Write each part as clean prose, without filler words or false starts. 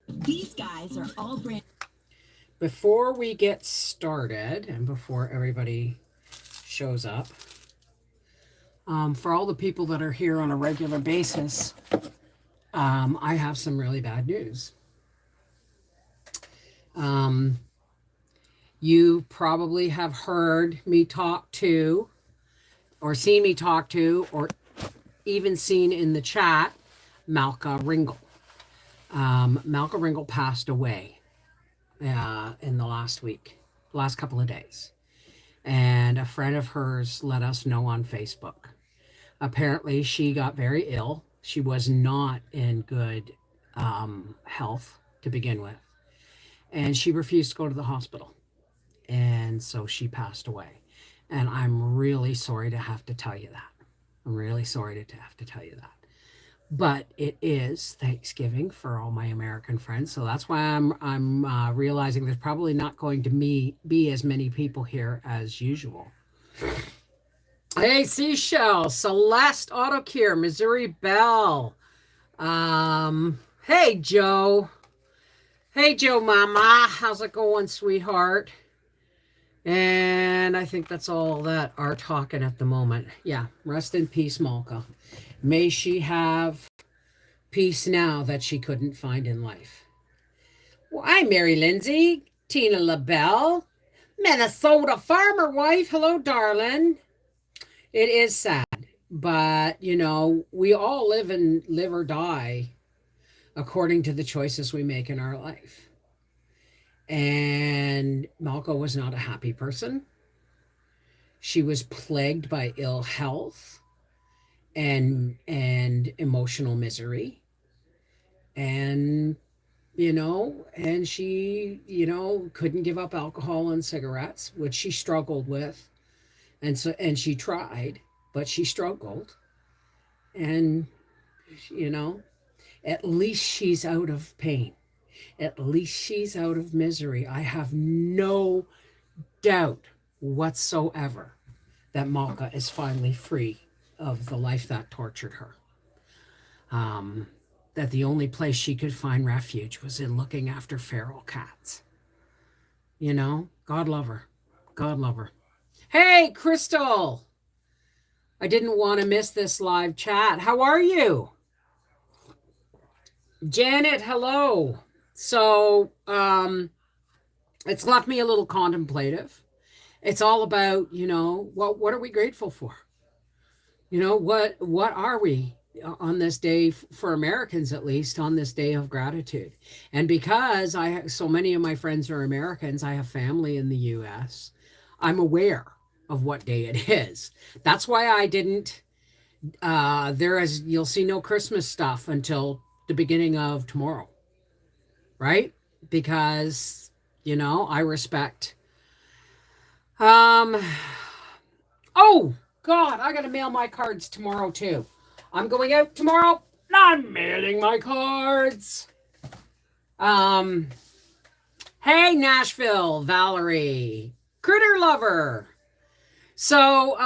These guys are all brand. Before we get started and before everybody shows up, for all the people that are here on a regular basis, I have some really bad news. Um, you probably have heard me talk to, or seen me talk to, or even seen in the chat, Malka Ringel. Malka Ringel passed away in the last couple of days. And a friend of hers let us know on Facebook. Apparently, she got very ill. She was not in good health to begin with. And she refused to go to the hospital. And so she passed away. And I'm really sorry to have to tell you that. I'm really sorry to have to tell you that. But it is Thanksgiving for all my American friends, so that's why I'm realizing there's probably not going to be as many people here as usual. Hey, Seashell, Celeste Autocure, Missouri Belle. Hey, Joe. Hey, Joe Mama. How's it going, sweetheart? And I think that's all that are talking at the moment. Yeah, rest in peace, Malka. May she have peace now that she couldn't find in life. Well, I'm Mary Lindsay, Tina LaBelle, Minnesota farmer wife. Hello, darling. It is sad, but we all live or die according to the choices we make in our life. And Malka was not a happy person. She was plagued by ill health and emotional misery. And and she couldn't give up alcohol and cigarettes, which she struggled with. And she tried, but she struggled. And at least she's out of pain. At least she's out of misery. I have no doubt whatsoever that Malka is finally free of the life that tortured her. That the only place she could find refuge was in looking after feral cats. God love her. God love her. Hey, Crystal. I didn't want to miss this live chat. How are you? Janet, hello. So, it's left me a little contemplative. It's all about, what are we grateful for? What are we on this day, for Americans at least, on this day of gratitude? And because so many of my friends are Americans, I have family in the US, I'm aware of what day it is. That's why I didn't, you'll see no Christmas stuff until the beginning of tomorrow, right? Because, I respect, oh, God, I got to mail my cards tomorrow too. I'm going out tomorrow. I'm mailing my cards. Hey, Nashville, Valerie, critter lover. So,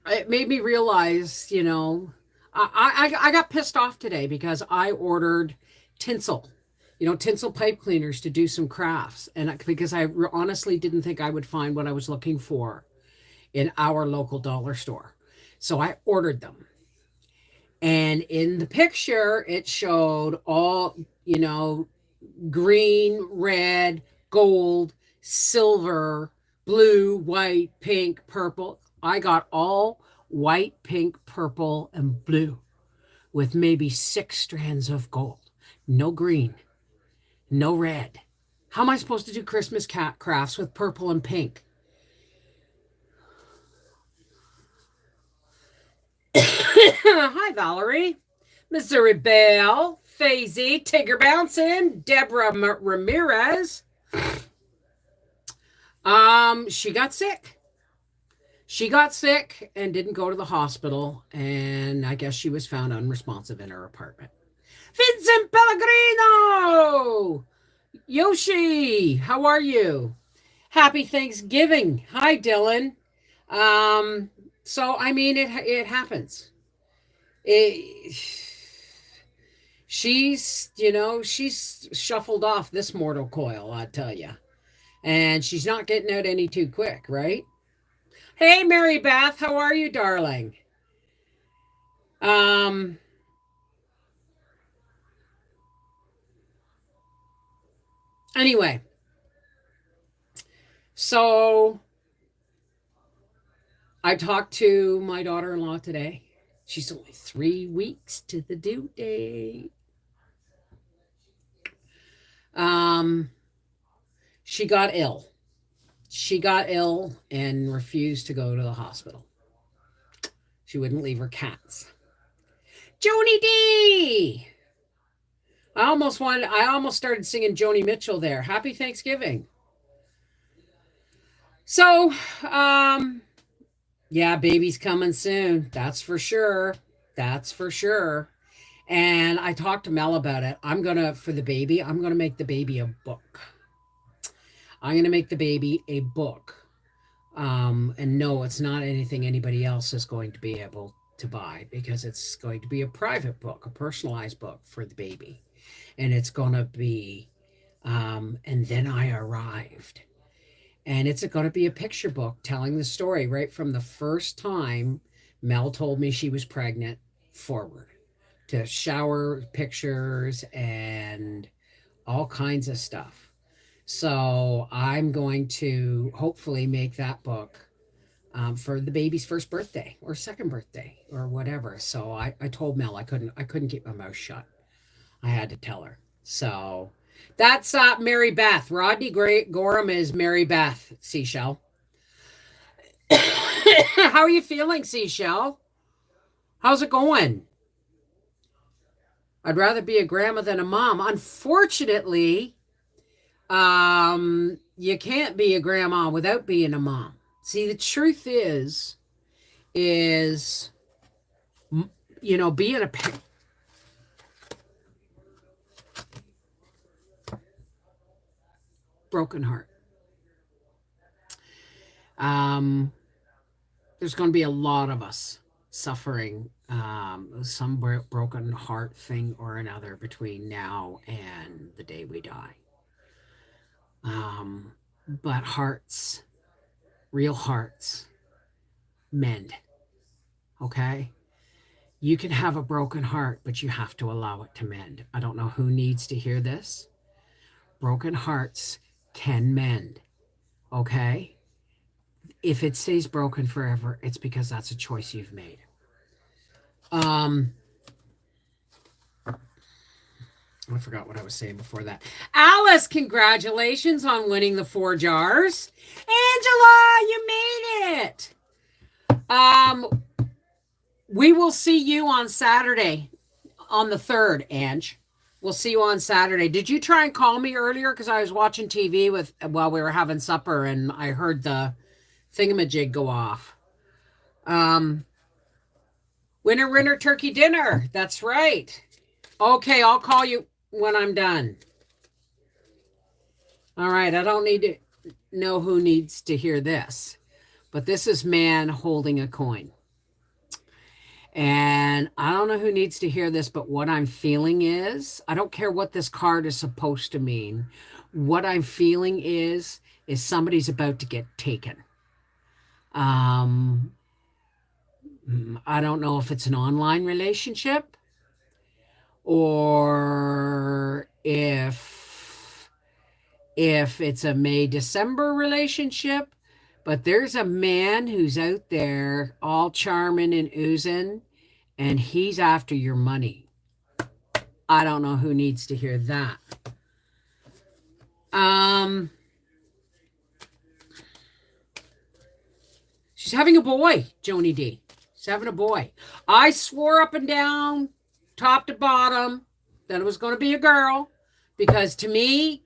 it made me realize, I got pissed off today because I ordered tinsel. Tinsel pipe cleaners to do some crafts. And because I honestly didn't think I would find what I was looking for in our local dollar store. So I ordered them. And in the picture, it showed all, green, red, gold, silver, blue, white, pink, purple. I got all white, pink, purple, and blue with maybe 6 strands of gold. No green. No red. How am I supposed to do Christmas cat crafts with purple and pink? Hi, Valerie. Missouri Belle, Faisy, Tigger Bouncing, Deborah Ramirez. She got sick. She got sick and didn't go to the hospital, and I guess she was found unresponsive in her apartment. Vincent Pellegrino! Yoshi, how are you? Happy Thanksgiving. Hi, Dylan. So, I mean, it happens. It, she's shuffled off this mortal coil, I tell you. And she's not getting out any too quick, right? Hey, Mary Beth, how are you, darling? Um, anyway, so I talked to my daughter in law today. She's only 3 weeks to the due date. Um, she got ill. She got ill and refused to go to the hospital. She wouldn't leave her cats. Joni D! I almost started singing Joni Mitchell there. Happy Thanksgiving. So, yeah, baby's coming soon. That's for sure. That's for sure. And I talked to Mel about it. For the baby, I'm gonna make the baby a book. I'm gonna make the baby a book. And no, it's not anything anybody else is going to be able to buy because it's going to be a private book, a personalized book for the baby. And it's going to be, and then I arrived. And it's going to be a picture book telling the story right from the first time Mel told me she was pregnant forward to shower pictures and all kinds of stuff. So I'm going to hopefully make that book for the baby's first birthday or second birthday or whatever. So I told Mel I couldn't keep my mouth shut. I had to tell her. So that's Mary Beth. Rodney Gorham is Mary Beth, Seashell. How are you feeling, Seashell? How's it going? I'd rather be a grandma than a mom. Unfortunately, you can't be a grandma without being a mom. See, the truth is being a broken heart. There's going to be a lot of us suffering some broken heart thing or another between now and the day we die. But hearts, real hearts, mend. Okay? You can have a broken heart, but you have to allow it to mend. I don't know who needs to hear this. Broken hearts can mend. Okay? If it stays broken forever, it's because that's a choice you've made. I forgot what I was saying before that. Alice, congratulations on winning the 4 jars. Angela, you made it. We will see you on Saturday on the 3rd, Ange. We'll see you on Saturday. Did you try and call me earlier? Because I was watching TV while we were having supper and I heard the thingamajig go off. Winner, turkey dinner. That's right. Okay, I'll call you when I'm done. All right, I don't need to know who needs to hear this, but this is man holding a coin. And I don't know who needs to hear this, but what I'm feeling is, I don't care what this card is supposed to mean. What I'm feeling is somebody's about to get taken. I don't know if it's an online relationship or if it's a May-December relationship, but there's a man who's out there all charming and oozing, and he's after your money. I don't know who needs to hear that. She's having a boy, Joni D. She's having a boy. I swore up and down, top to bottom, that it was going to be a girl, because to me,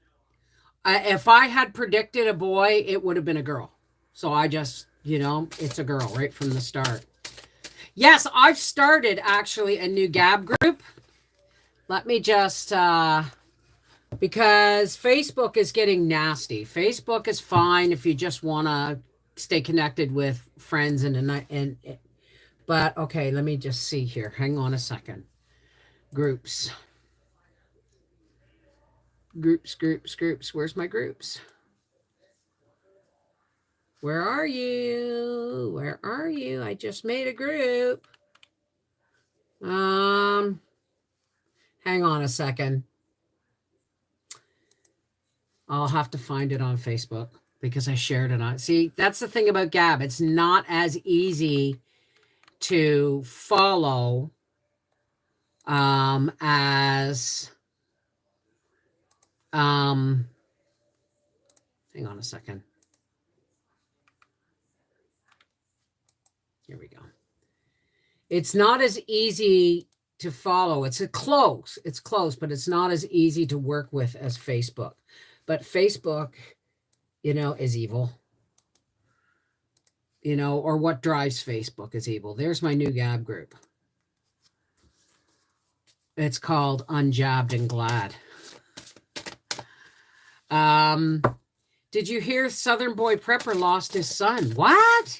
if I had predicted a boy, it would have been a girl. So I just, it's a girl right from the start. Yes, I've started actually a new Gab group. Let me just, because Facebook is getting nasty. Facebook is fine if you just want to stay connected with friends and But okay, let me just see here. Hang on a second. Groups. Groups. Where's my groups? Where are you? Where are you? I just made a group. Hang on a second. I'll have to find it on Facebook because I shared it on. See, that's the thing about Gab. It's not as easy to follow as hang on a second. Here we go. It's not as easy to follow. It's close, but it's not as easy to work with as Facebook. But Facebook, is evil. Or what drives Facebook is evil. There's my new Gab group. It's called Unjabbed and Glad. Did you hear Southern Boy Prepper lost his son? What?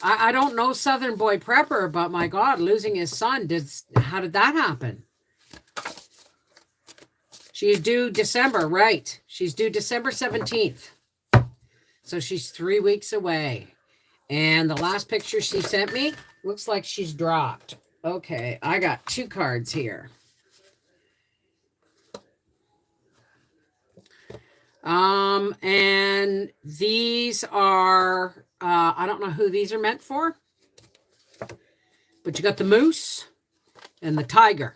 I don't know Southern Boy Prepper, but my God, losing his son, how did that happen? She's due December, right? She's due December 17th. So she's 3 weeks away. And the last picture she sent me looks like she's dropped. Okay, I got 2 cards here. And these are, I don't know who these are meant for, but you got the moose and the tiger.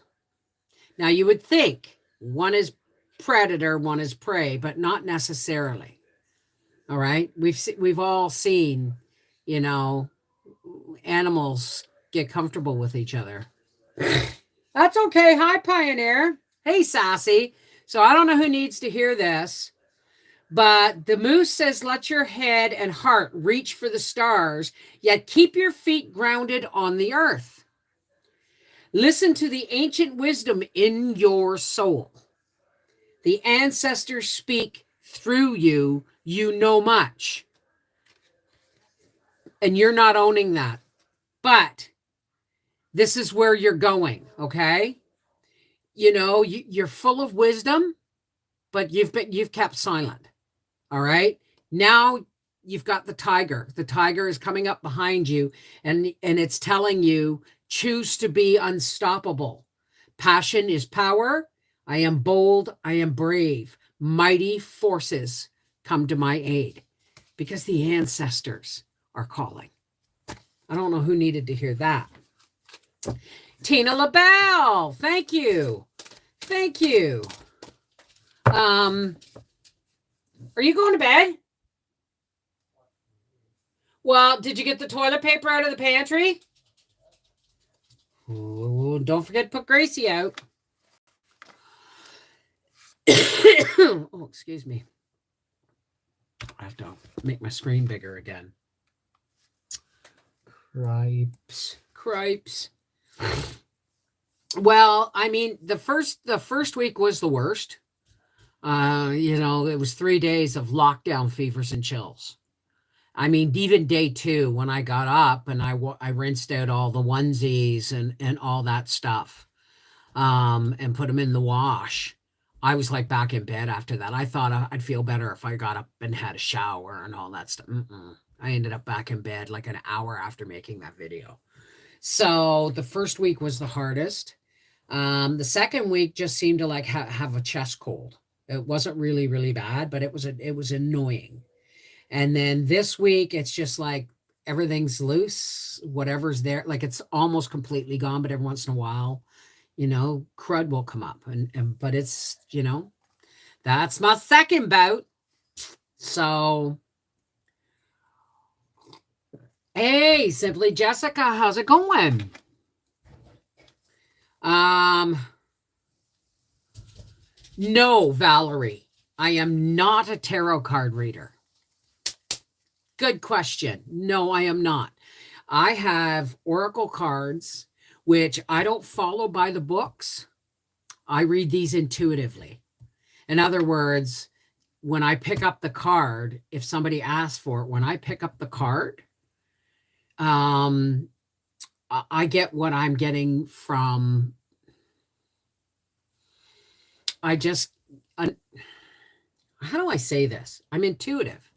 Now you would think one is predator, one is prey, but not necessarily. All right. We've all seen, animals get comfortable with each other. That's okay. Hi, Pioneer. Hey, Sassy. So I don't know who needs to hear this, but the moose says, let your head and heart reach for the stars, yet keep your feet grounded on the earth. Listen to the ancient wisdom in your soul. The ancestors speak through you. You know much. And you're not owning that. But this is where you're going, okay? You're full of wisdom, but you've kept silent. All right. Now you've got the tiger. The tiger is coming up behind you, and it's telling you, choose to be unstoppable. Passion is power. I am bold. I am brave. Mighty forces come to my aid because the ancestors are calling. I don't know who needed to hear that. Tina LaBelle. Thank you. Thank you. Are you going to bed? Well, did you get the toilet paper out of the pantry? Ooh, don't forget to put Gracie out. Oh, excuse me. I have to make my screen bigger again. Cripes. Well, I mean, the first week was the worst. It was 3 days of lockdown fevers and chills. I mean, even day 2, when I got up and I rinsed out all the onesies and all that stuff, and put them in the wash. I was like back in bed after that. I thought I'd feel better if I got up and had a shower and all that stuff. I ended up back in bed like an hour after making that video. So the first week was the hardest. The second week just seemed to like have a chest cold. It wasn't really, really bad, but it was annoying. And then this week, it's just like everything's loose, whatever's there. Like it's almost completely gone, but every once in a while, crud will come up. But it's, that's my second bout. So, hey, Simply Jessica, how's it going? No, Valerie, I am not a tarot card reader. Good question. No, I am not. I have oracle cards, which I don't follow by the books. I read these intuitively. In other words, when I pick up the card, if somebody asks for it, when I pick up the card, I get what I'm getting from, I just, how do I say this? I'm intuitive.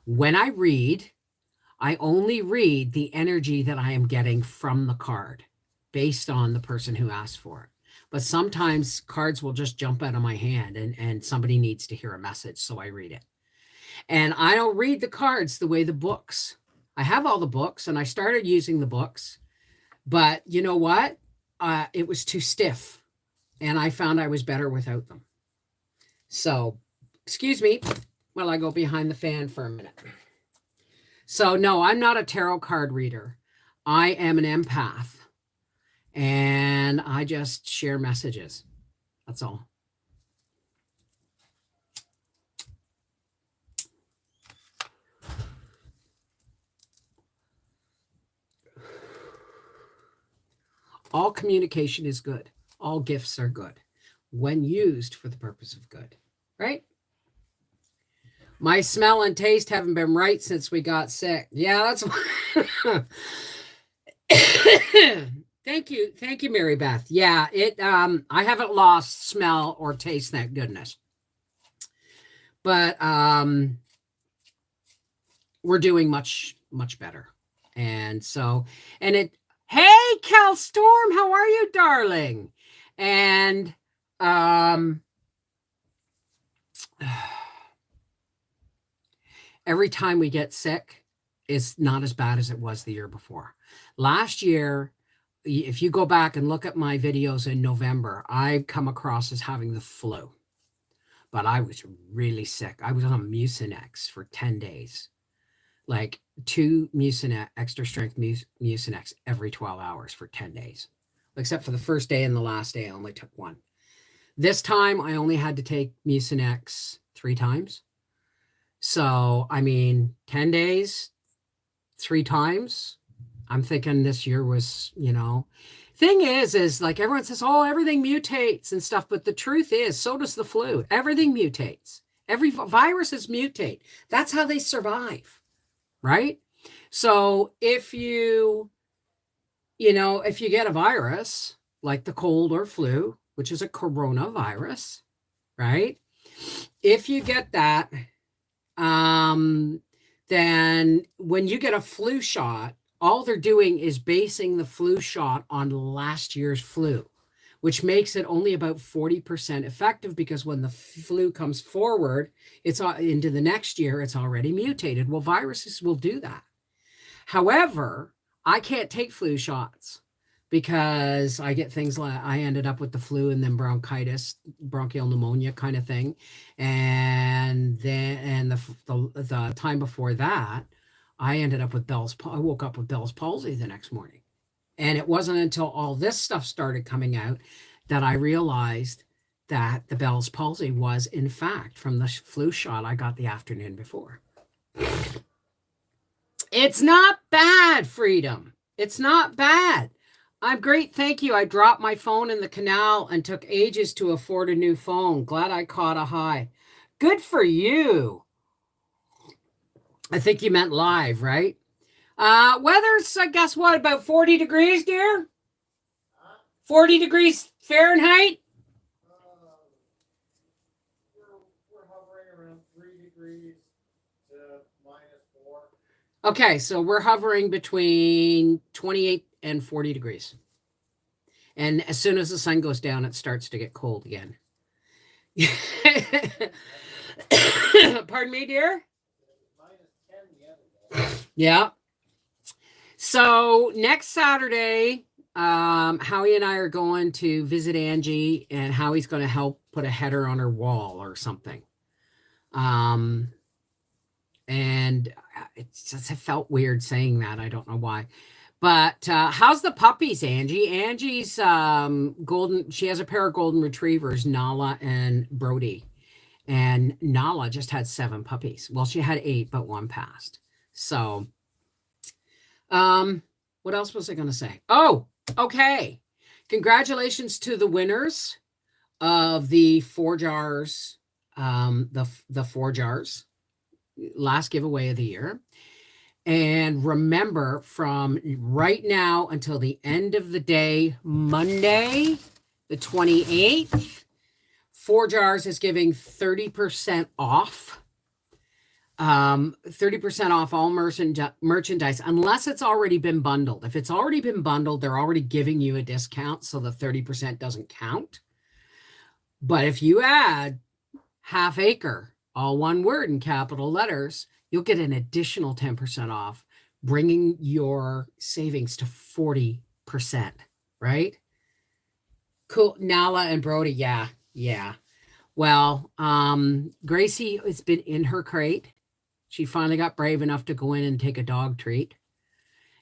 When I read, I only read the energy that I am getting from the card based on the person who asked for it. But sometimes cards will just jump out of my hand and somebody needs to hear a message, so I read it. And I don't read the cards the way the books. I have all the books and I started using the books, but you know what? It was too stiff and I found I was better without them. So, excuse me while I go behind the fan for a minute. So, no, I'm not a tarot card reader. I am an empath and I just share messages. That's all. All communication is good. All gifts are good when used for the purpose of good, right? My smell and taste haven't been right since we got sick. Yeah, that's Thank you, Mary Beth. Yeah, I haven't lost smell or taste, thank goodness. But we're doing much better. And so, hey, Cal Storm, how are you, darling? And every time we get sick, it's not as bad as it was the year before. Last year, if you go back and look at my videos in November, I come across as having the flu. But I was really sick. I was on Mucinex for 10 days. Like 2 Mucinex, extra strength Mucinex every 12 hours for 10 days. Except for the first day and the last day, I only took 1. This time, I only had to take Mucinex 3 times. So, I mean, 10 days, 3 times. I'm thinking this year was, thing is like everyone says, oh, everything mutates and stuff. But the truth is, so does the flu. Everything mutates. Every viruses mutate. That's how they survive, right? So if you get a virus like the cold or flu, which is a coronavirus, right? If you get that, then when you get a flu shot, all they're doing is basing the flu shot on last year's flu, which makes it only about 40% effective because when the flu comes forward, it's into the next year, it's already mutated. Well, viruses will do that. However, I can't take flu shots because I get things like I ended up with the flu and then bronchitis, bronchial pneumonia kind of thing. And then the time before that, I ended up with I woke up with Bell's palsy the next morning. And it wasn't until all this stuff started coming out that I realized that the Bell's palsy was, in fact, from the flu shot I got the afternoon before. It's not bad, Freedom. It's not bad. I'm great, thank you. I dropped my phone in the canal and took ages to afford a new phone. Glad I caught a high. Good for you. I think you meant live, right? Weather's, I guess, what, about 40 degrees, dear? 40 degrees Fahrenheit? We're hovering around 3 degrees to -4. Okay, so we're hovering between 28 and 40 degrees. And as soon as the sun goes down, it starts to get cold again. Pardon me, dear? -10 the other day. Yeah. So next Saturday, Howie and I are going to visit Angie, and Howie's going to help put a header on her wall or something. And it felt weird saying that. I don't know why. But how's the puppies, Angie? Angie's golden. She has a pair of golden retrievers, Nala and Brody. And Nala just had 7 puppies. Well, she had 8, but 1 passed. So, what else was I going to say? Oh, okay. Congratulations to the winners of the 4 jars, the 4 jars, last giveaway of the year. And remember, from right now until the end of the day, Monday, the 28th, 4Jars is giving 30% off. 30% off all merchandise, unless it's already been bundled. If it's already been bundled, they're already giving you a discount, so the 30% doesn't count. But if you add half acre, all one word in capital letters, you'll get an additional 10% off, bringing your savings to 40%, right? Cool. Nala and Brody, yeah. Well, Gracie has been in her crate. She finally got brave enough to go in and take a dog treat.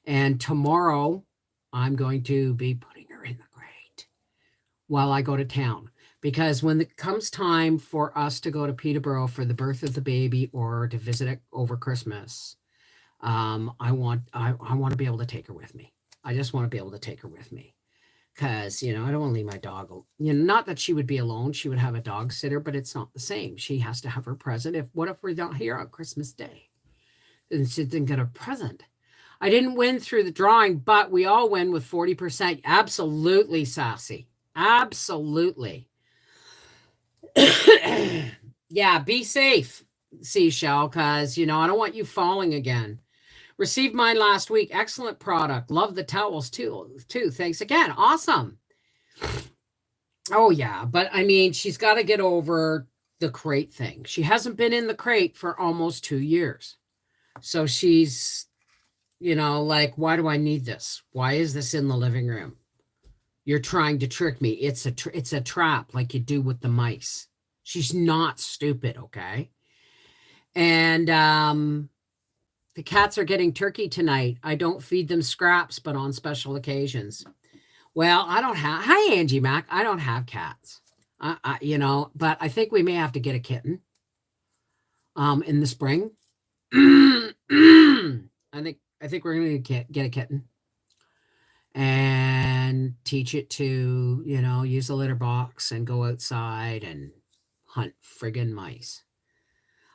And tomorrow, I'm going to be putting her in the crate while I go to town. Because when it comes time for us to go to Peterborough for the birth of the baby or to visit it over Christmas, I want to be able to take her with me. I just want to be able to take her with me. Because, I don't want to leave my dog. Not that she would be alone. She would have a dog sitter, but it's not the same. She has to have her present. What if we're not here on Christmas Day? And she didn't get a present. I didn't win through the drawing, but we all win with 40%. Absolutely, Sassy. Absolutely. Yeah, be safe, Seashell, because, I don't want you falling again. Received mine last week. Excellent product. Love the towels too. Thanks again. Awesome. Oh, yeah. But, she's got to get over the crate thing. She hasn't been in the crate for almost 2 years. So she's, like, why do I need this? Why is this in the living room? You're trying to trick me. It's a trap like you do with the mice. She's not stupid, okay? And the cats are getting turkey tonight. I don't feed them scraps, but on special occasions. Well, I don't have... Hi, Angie Mac. I don't have cats. But I think we may have to get a kitten in the spring. I think we're going to get a kitten. And teach it to, use a litter box and go outside and hunt friggin' mice.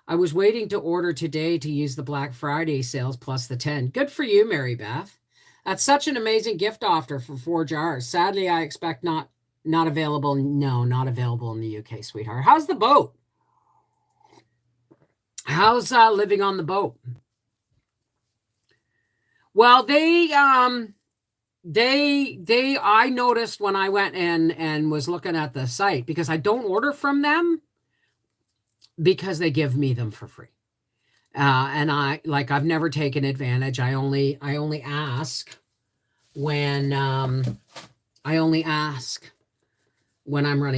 I was waiting to order today to use the Black Friday sales plus the 10. Good for you, Mary Beth. That's such an amazing gift offer for 4Jars. Sadly, I expect not available. No, not available in the UK, sweetheart. How's the boat? How's living on the boat? Well, I noticed when I went and was looking at the site, because I don't order from them because they give me them for free. And I've never taken advantage. I only ask when I'm running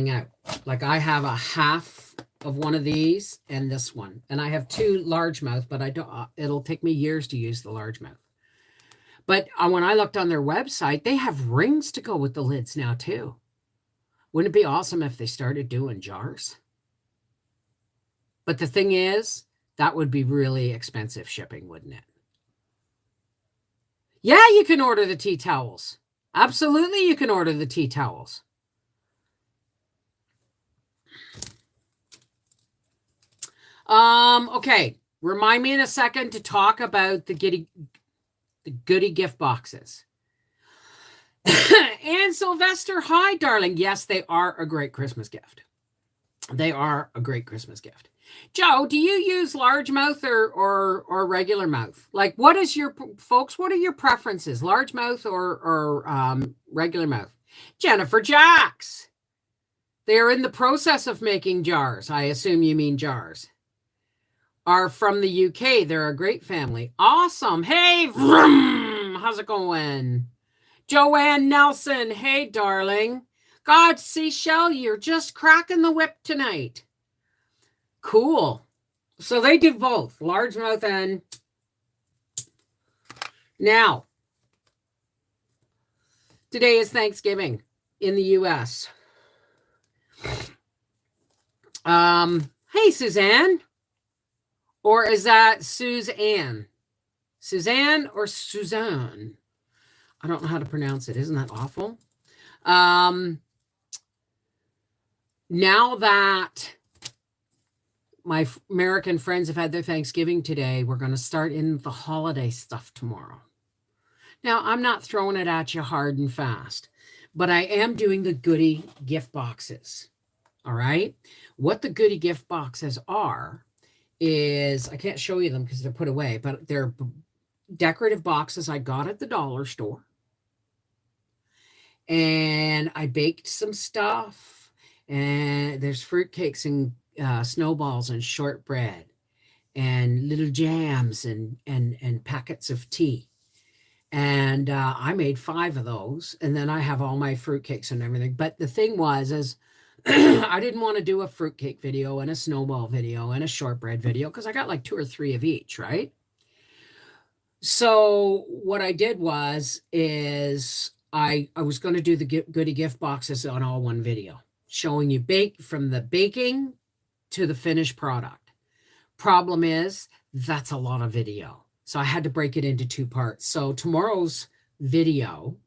out. Like I have a half of one of these and this one, and I have 2 largemouth, but I don't, it'll take me years to use the largemouth. But when I looked on their website, they have rings to go with the lids now too. Wouldn't it be awesome if they started doing jars? But the thing is, that would be really expensive shipping, wouldn't it? Yeah, you can order the tea towels. Absolutely, you can order the tea towels. Okay. Remind me in a second to talk about the goodie gift boxes. And Sylvester, hi, darling. Yes, they are a great Christmas gift. They are a great Christmas gift. Joe, do you use largemouth or regular mouth? Like, what are your preferences? Largemouth or regular mouth? Jennifer Jacks. They're in the process of making jars. I assume you mean jars. Are from the UK. They're a great family. Awesome. Hey, vroom. How's it going? Joanne Nelson. Hey, darling. God, Seashell, you're just cracking the whip tonight. Cool. So they do both, largemouth and... Now, today is Thanksgiving in the U.S. Hey, Suzanne. Or is that Suzanne? Suzanne or Suzanne? I don't know how to pronounce it. Isn't that awful? Now that my American friends have had their Thanksgiving today. We're going to start in the holiday stuff tomorrow. Now, I'm not throwing it at you hard and fast, but I am doing the goodie gift boxes. All right. What the goodie gift boxes are is, I can't show you them because they're put away, but they're decorative boxes I got at the dollar store. And I baked some stuff, and there's fruitcakes and snowballs and shortbread and little jams and packets of tea. And I made 5 of those, and then I have all my fruitcakes and everything. But the thing was, is I didn't want to do a fruitcake video and a snowball video and a shortbread video because I got like 2 or 3 of each, right? So what I did is I was going to do the goodie gift boxes on all one video, showing you from the baking to the finished product. Problem is, that's a lot of video. So I had to break it into 2 parts. So tomorrow's video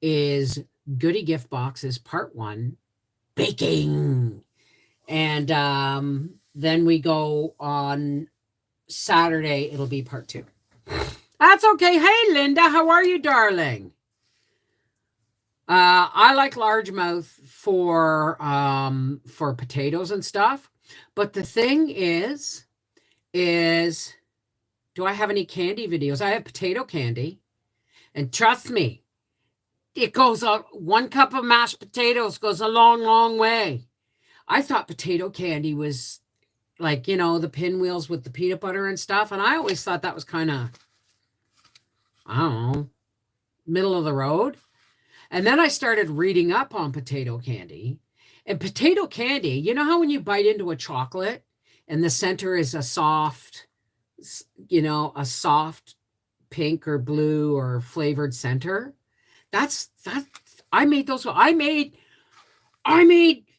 is goodie gift boxes, part 1, baking. And then we go on Saturday, it'll be part 2. That's okay. Hey, Linda, how are you, darling? I like largemouth for potatoes and stuff. But the thing is do I have any candy videos? I have potato candy. And trust me, it goes on. 1 cup of mashed potatoes goes a long, long way. I thought potato candy was like, the pinwheels with the peanut butter and stuff. And I always thought that was kind of, I don't know, middle of the road. And then I started reading up on potato candy. And potato candy, you know how when you bite into a chocolate and the center is a soft pink or blue or flavored center? That's I made those. I made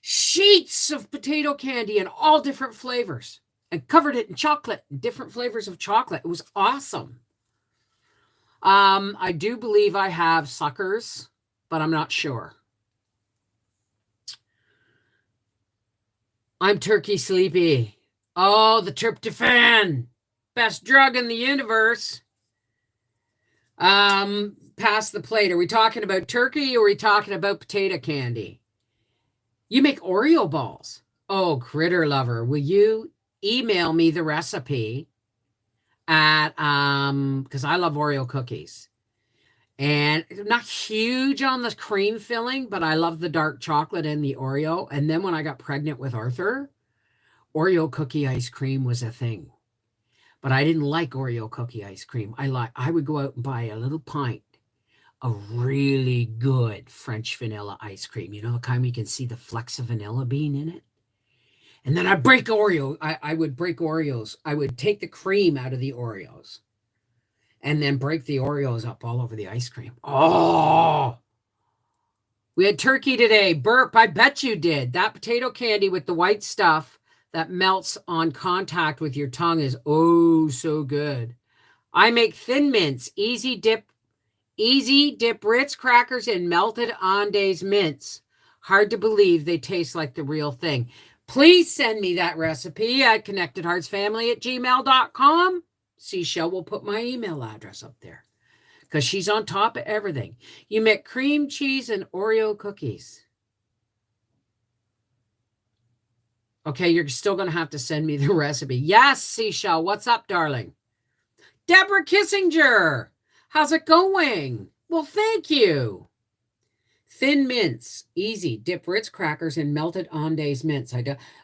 sheets of potato candy in all different flavors and covered it in chocolate, different flavors of chocolate. It was awesome. I do believe I have suckers, but I'm not sure. I'm turkey sleepy. Oh, the tryptophan. Best drug in the universe. Pass the plate. Are we talking about turkey or are we talking about potato candy? You make Oreo balls. Oh, critter lover. Will you email me the recipe at, because I love Oreo cookies. And not huge on the cream filling, but I love the dark chocolate and the Oreo. And then when I got pregnant with Arthur, Oreo cookie ice cream was a thing. But I didn't like Oreo cookie ice cream. I would go out and buy a little pint of really good French vanilla ice cream. You know, the kind where you can see the flecks of vanilla bean in it. And then I break Oreo. I would break Oreos. I would take the cream out of the Oreos and then break the Oreos up all over the ice cream. Oh, we had turkey today. Burp, I bet you did. That potato candy with the white stuff that melts on contact with your tongue is oh so good. I make Thin Mints, easy dip Ritz crackers in melted Andes mints. Hard to believe they taste like the real thing. Please send me that recipe at connectedheartsfamily@gmail.com. Seashell will put my email address up there because she's on top of everything. You make cream cheese and Oreo cookies. Okay, you're still going to have to send me the recipe. Yes, Seashell. What's up, darling? Deborah Kissinger. How's it going? Well, thank you. Thin Mints. Easy. Dip Ritz crackers in melted Andes mints.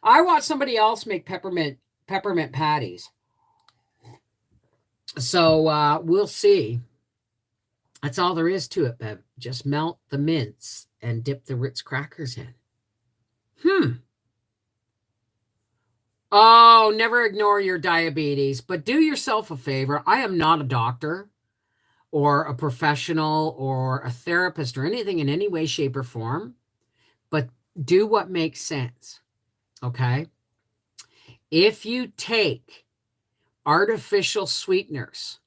I watched somebody else make peppermint patties. So we'll see. That's all there is to it, Bev. Just melt the mints and dip the Ritz crackers in. Oh, never ignore your diabetes, but do yourself a favor. I am not a doctor or a professional or a therapist or anything in any way, shape, or form, but do what makes sense, okay? If you take artificial sweeteners,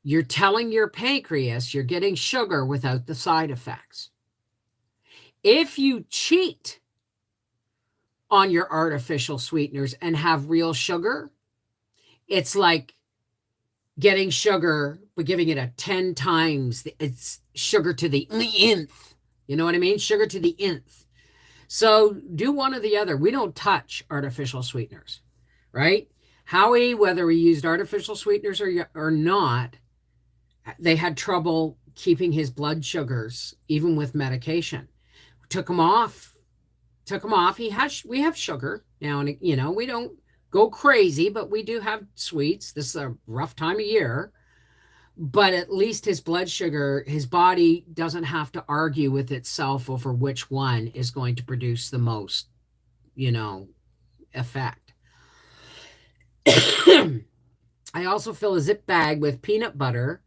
you're telling your pancreas you're getting sugar without the side effects. If you cheat on your artificial sweeteners and have real sugar, it's like getting sugar, but giving it a 10 times. It's sugar to the nth. You know what I mean? Sugar to the nth. So do one or the other. We don't touch artificial sweeteners, right? Howie, whether he used artificial sweeteners or not, they had trouble keeping his blood sugars, even with medication. Took him off. We have sugar now, and we don't go crazy, but we do have sweets. This is a rough time of year, but at least his blood sugar, his body doesn't have to argue with itself over which one is going to produce the most, effect. I also fill a zip bag with peanut butter,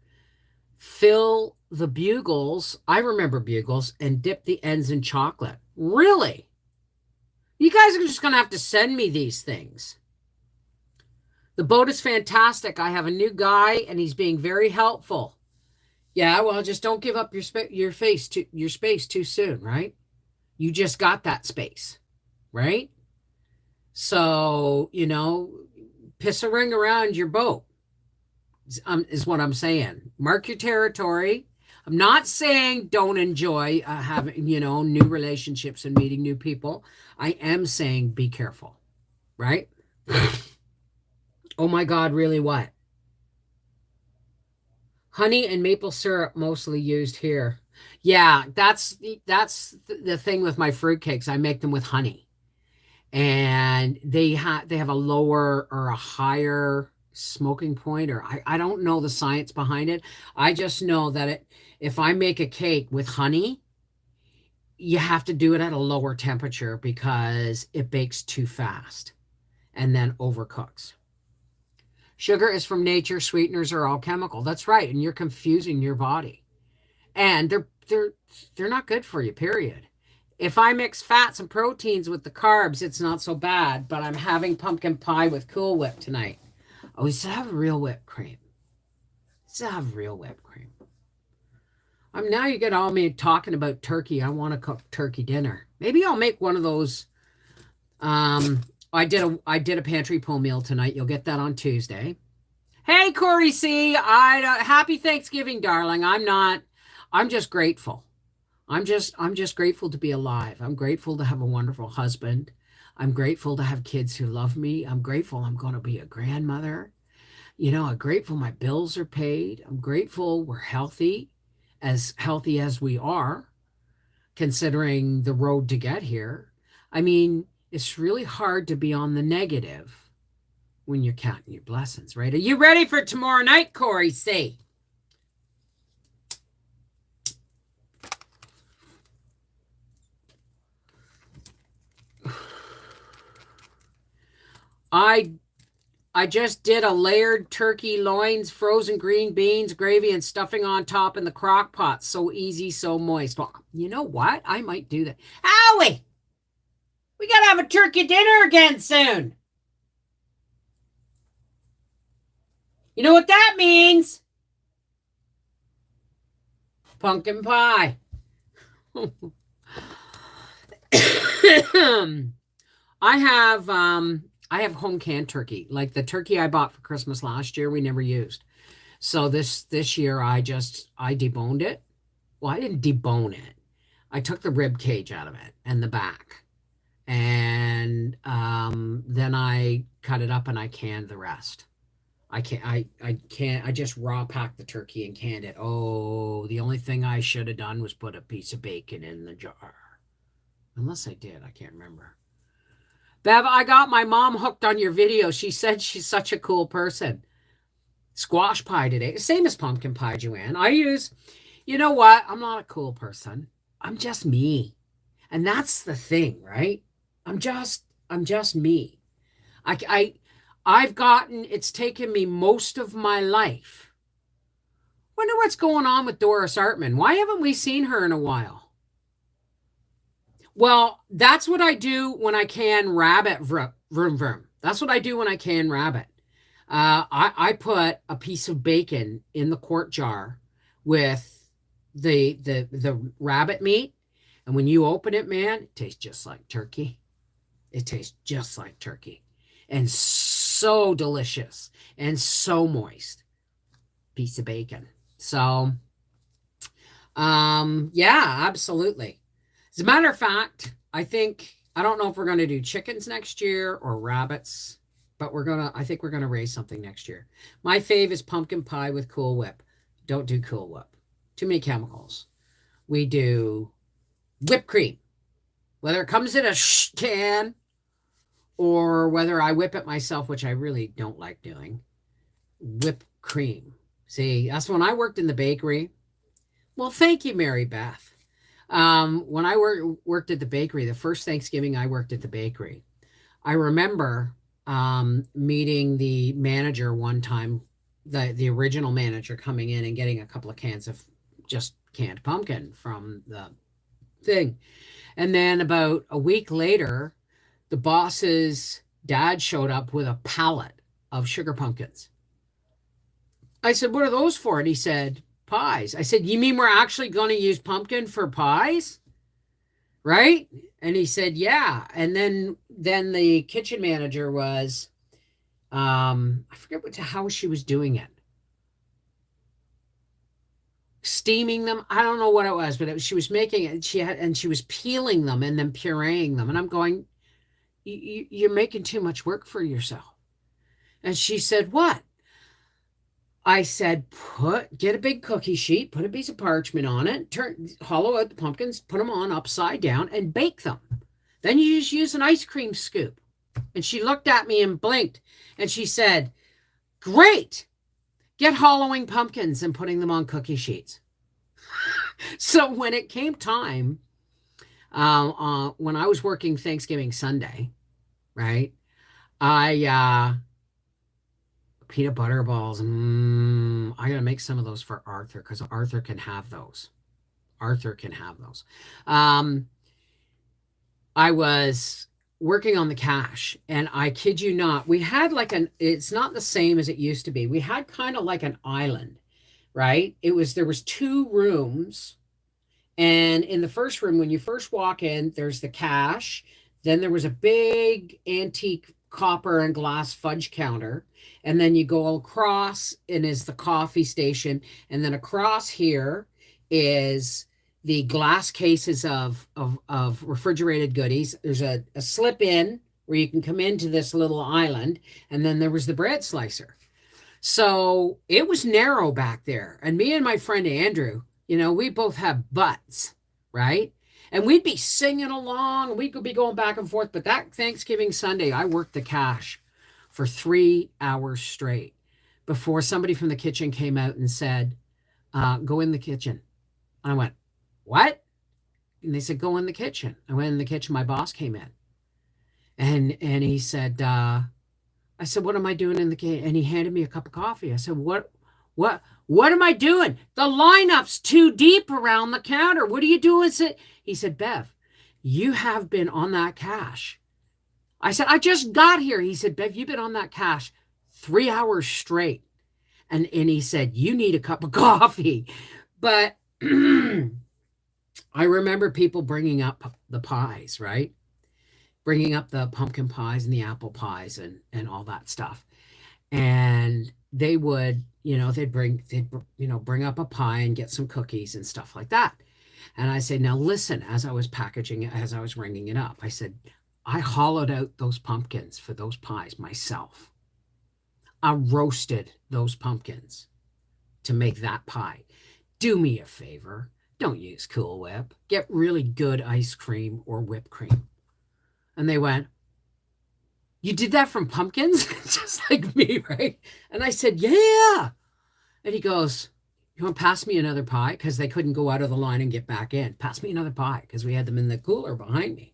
fill the bugles. I remember bugles, and dip the ends in chocolate. Really? You guys are just going to have to send me these things. The boat is fantastic. I have a new guy, and he's being very helpful. Yeah, well, just don't give up your space too soon, right? You just got that space, right? So, piss a ring around your boat is what I'm saying. Mark your territory. I'm not saying don't enjoy having, new relationships and meeting new people. I am saying be careful, right? Oh my God, really what? Honey and maple syrup mostly used here. Yeah, that's the thing with my fruitcakes. I make them with honey. And they have a lower or a higher smoking point, or I don't know the science behind it. I just know that if I make a cake with honey, you have to do it at a lower temperature because it bakes too fast and then overcooks. Sugar is from nature. Sweeteners are all chemical. That's right. And you're confusing your body. And they're not good for you, period. If I mix fats and proteins with the carbs, it's not so bad. But I'm having pumpkin pie with Cool Whip tonight. Oh, we still have real whipped cream. Now you get all me talking about turkey. I want to cook turkey dinner. Maybe I'll make one of those. I did a pantry pull meal tonight. You'll get that on Tuesday. Hey, Corey C. Happy Thanksgiving, darling. I'm just grateful. I'm just grateful to be alive. I'm grateful to have a wonderful husband. I'm grateful to have kids who love me. I'm grateful I'm going to be a grandmother. I'm grateful my bills are paid. I'm grateful we're healthy as we are, considering the road to get here. I mean, it's really hard to be on the negative when you're counting your blessings, right? Are you ready for tomorrow night, Corey C? I just did a layered turkey loins, frozen green beans, gravy, and stuffing on top in the crock pot. So easy, so moist. Well, you know what? I might do that. Howie! We got to have a turkey dinner again soon. You know what that means? Pumpkin pie. I have home canned turkey. Like the turkey I bought for Christmas last year, we never used. So this year I deboned it. Well, I didn't debone it. I took the rib cage out of it and the back. And then I cut it up and I canned the rest. I just raw packed the turkey and canned it. Oh, the only thing I should have done was put a piece of bacon in the jar. Unless I did, I can't remember. Bev, I got my mom hooked on your video. She said she's such a cool person. Squash pie today. Same as pumpkin pie, Joanne. You know what? I'm not a cool person. I'm just me. And that's the thing, right? I'm just me. It's taken me most of my life. Wonder what's going on with Doris Artman. Why haven't we seen her in a while? Well, that's what I do when I can rabbit. Vroom, vroom. That's what I do when I can rabbit. I put a piece of bacon in the quart jar with the rabbit meat. And when you open it, man, it tastes just like turkey. It tastes just like turkey and so delicious and so moist. Piece of bacon. So, yeah, absolutely. As a matter of fact, I don't know if we're going to do chickens next year or rabbits, but I think we're going to raise something next year. My fave is pumpkin pie with Cool Whip. Don't do Cool Whip. Too many chemicals. We do whipped cream, whether it comes in a can or whether I whip it myself, which I really don't like doing. Whipped cream. See, that's when I worked in the bakery. Well, thank you, Mary Beth. When I worked at the bakery, the first Thanksgiving I worked at the bakery, I remember meeting the manager one time, the original manager coming in and getting a couple of cans of just canned pumpkin from the thing. And then about a week later, the boss's dad showed up with a pallet of sugar pumpkins. I said, "What are those for?" And he said, "Pies." I said, "You mean we're actually going to use pumpkin for pies?" Right? And he said, "Yeah." And then the kitchen manager was I forget how she was doing it. Steaming them. I don't know what it was, but she was making it. She was peeling them and then pureeing them. And I'm going, "You're making too much work for yourself." And she said, "What?" I said, get a big cookie sheet, put a piece of parchment on it, hollow out the pumpkins, put them on upside down, and bake them. Then you just use an ice cream scoop. And she looked at me and blinked, and she said, "Great, get hollowing pumpkins and putting them on cookie sheets." So when it came time, when I was working Thanksgiving Sunday, right, peanut butter balls. I gotta make some of those for Arthur because Arthur can have those. Arthur can have those. I was working on the cache, and I kid you not, we had it's not the same as it used to be. We had kind of like an island, right? There was two rooms, and in the first room, when you first walk in, there's the cache. Then there was a big antique copper and glass fudge counter. And then you go across and is the coffee station. And then across here is the glass cases of refrigerated goodies. There's a slip in where you can come into this little island. And then there was the bread slicer. So it was narrow back there. And me and my friend Andrew, we both have butts, right? And we'd be singing along, and we could be going back and forth. But that Thanksgiving Sunday, I worked the cache for 3 hours straight before somebody from the kitchen came out and said, "Go in the kitchen." And I went, "What?" And they said, "Go in the kitchen." I went in the kitchen. My boss came in. And he said, I said, "What am I doing in the kitchen?" And he handed me a cup of coffee. I said, What am I doing? The lineup's too deep around the counter. What are you doing?" He said, "Bev, you have been on that cache." I said, "I just got here." He said, "Bev, you've been on that cache 3 hours straight." And he said, "You need a cup of coffee." But I remember people bringing up the pies, right? Bringing up the pumpkin pies and the apple pies and all that stuff. And they would, they'd bring up a pie and get some cookies and stuff like that. And I said, "Now listen," as I was packaging it, as I was ringing it up, I said, "I hollowed out those pumpkins for those pies myself. I roasted those pumpkins to make that pie. Do me a favor. Don't use Cool Whip. Get really good ice cream or whipped cream." And they went, "You did that from pumpkins?" Just like me, right? And I said, "Yeah." And he goes, "You want to pass me another pie?" Because they couldn't go out of the line and get back in. "Pass me another pie," because we had them in the cooler behind me.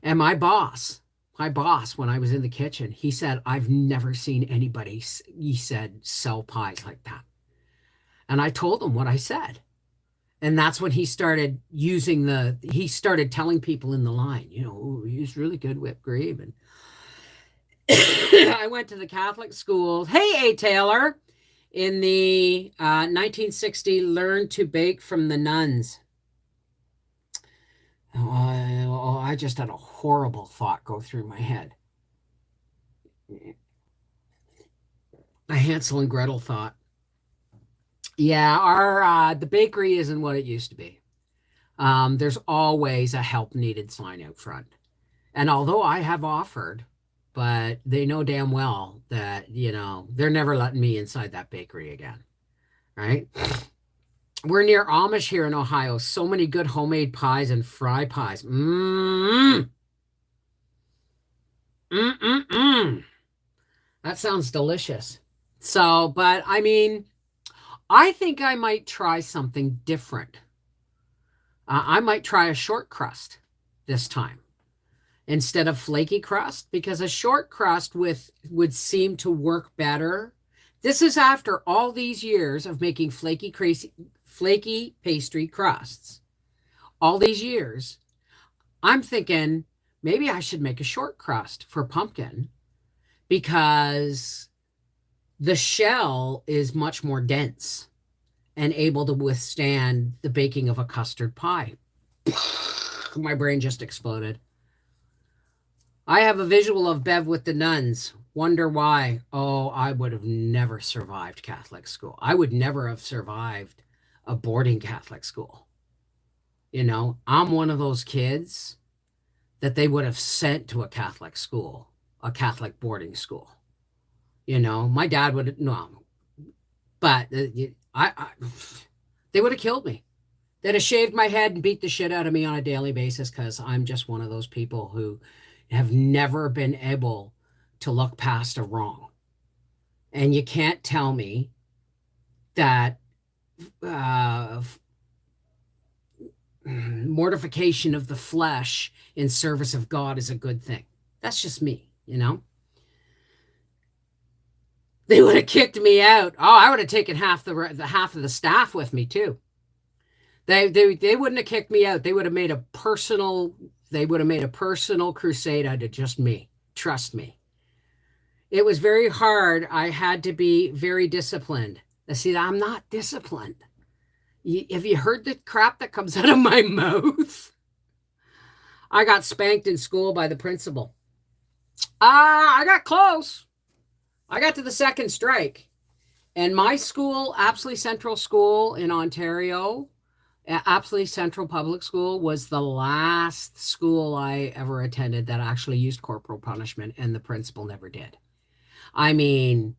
And my boss, when I was in the kitchen, he said, "I've never seen anybody," he said, "sell pies like that." And I told him what I said. And that's when he started he started telling people in the line, "He's really good whipped cream." And I went to the Catholic school. Hey, A. Taylor. In the 1960, learned to bake from the nuns. Oh, I just had a horrible thought go through my head. A Hansel and Gretel thought. Yeah, our the bakery isn't what it used to be. There's always a help needed sign out front. And although I have offered, but they know damn well that, they're never letting me inside that bakery again. Right? We're near Amish here in Ohio. So many good homemade pies and fry pies. Mmm. Mm-mm-mm. That sounds delicious. So, but I mean, I think I might try something different. I might try a short crust this time instead of flaky crust, because a short crust would seem to work better. This is after all these years of making flaky pastry crusts. All these years, I'm thinking maybe I should make a short crust for pumpkin, because the shell is much more dense and able to withstand the baking of a custard pie. My brain just exploded. I have a visual of Bev with the nuns. Wonder why. Oh, I would have never survived Catholic school. I would never have survived a boarding Catholic school. I'm one of those kids that they would have sent to a Catholic school, a Catholic boarding school. My dad would, no, but they would have killed me. They'd have shaved my head and beat the shit out of me on a daily basis, because I'm just one of those people who have never been able to look past a wrong. And you can't tell me that mortification of the flesh in service of God is a good thing. That's just me, They would have kicked me out. Oh, I would have taken half of the staff with me too. They wouldn't have kicked me out. They would have made a personal crusade out of just me. Trust me. It was very hard. I had to be very disciplined. See, I'm not disciplined. Have you heard the crap that comes out of my mouth? I got spanked in school by the principal. I got close. I got to the second strike. And my school, Apsley Central School in Ontario, Apsley Central Public School, was the last school I ever attended that actually used corporal punishment, and the principal never did. I mean,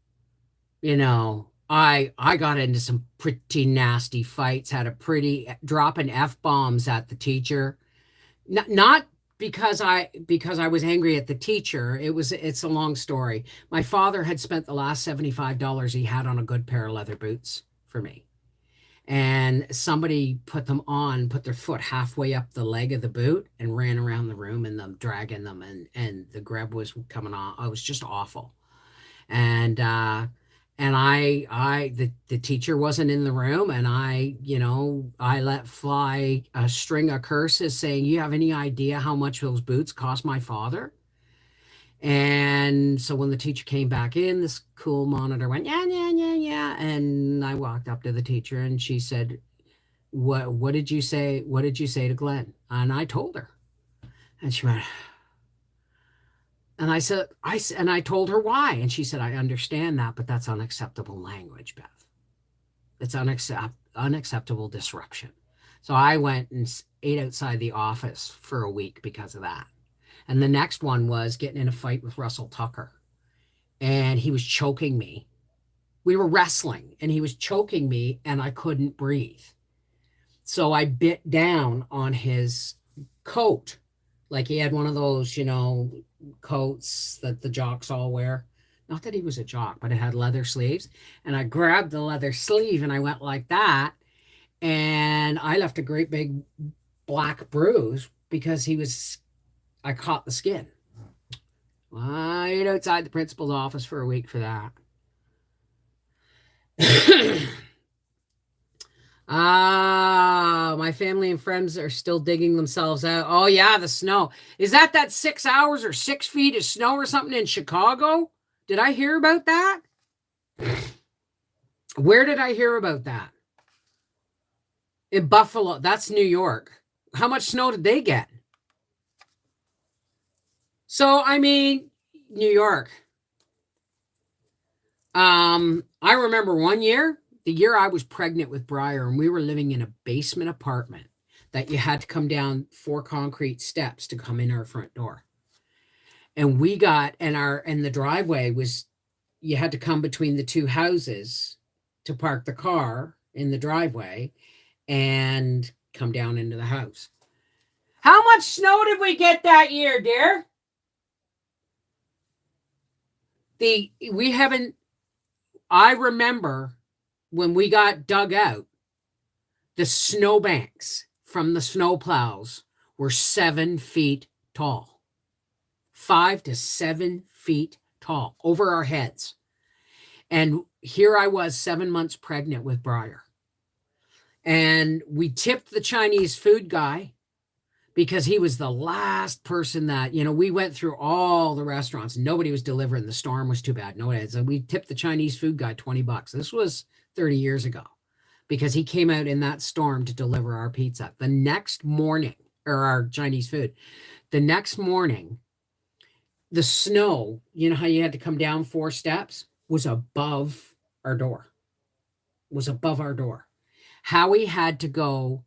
I got into some pretty nasty fights, had a pretty dropping F-bombs at the teacher. Not because I was angry at the teacher. It's a long story. My father had spent the last $75 he had on a good pair of leather boots for me. And somebody put their foot halfway up the leg of the boot and ran around the room and them dragging them, and the grub was coming on. It was just awful. And the teacher wasn't in the room, and I let fly a string of curses saying, "You have any idea how much those boots cost my father?" And so when the teacher came back in, this cool monitor went, yeah, yeah, yeah, yeah. And I walked up to the teacher and she said, what did you say? What did you say to Glenn? And I told her. And she went, and I said, and I told her why. And she said, I understand that, but that's unacceptable language, Beth. It's unacceptable disruption. So I went and ate outside the office for a week because of that. And the next one was getting in a fight with Russell Tucker. And he was choking me. We were wrestling and he was choking me and I couldn't breathe. So I bit down on his coat. Like he had one of those, coats that the jocks all wear. Not that he was a jock, but it had leather sleeves. And I grabbed the leather sleeve and I went like that. And I left a great big black bruise because I caught the skin. I ate outside the principal's office for a week for that. My family and friends are still digging themselves out. Oh, yeah, the snow. Is that 6 hours or 6 feet of snow or something in Chicago? Did I hear about that? Where did I hear about that? In Buffalo. That's New York. How much snow did they get? So, I mean, New York. I remember one year, the year I was pregnant with Briar, and we were living in a basement apartment that you had to come down 4 concrete steps to come in our front door. And we got and the driveway was, you had to come between the 2 houses to park the car in the driveway and come down into the house. How much snow did we get that year, dear? We haven't. I remember when we got dug out, the snowbanks from the snowplows were 7 feet tall, 5 to 7 feet tall over our heads. And here I was 7 months pregnant with Briar. And we tipped the Chinese food guy because he was the last person that, we went through all the restaurants. Nobody was delivering. The storm was too bad. So we tipped the Chinese food guy $20. This was 30 years ago because he came out in that storm to deliver our pizza. The next morning, or our Chinese food, the next morning, the snow, you know how you had to come down 4 steps, was above our door. Howie had to go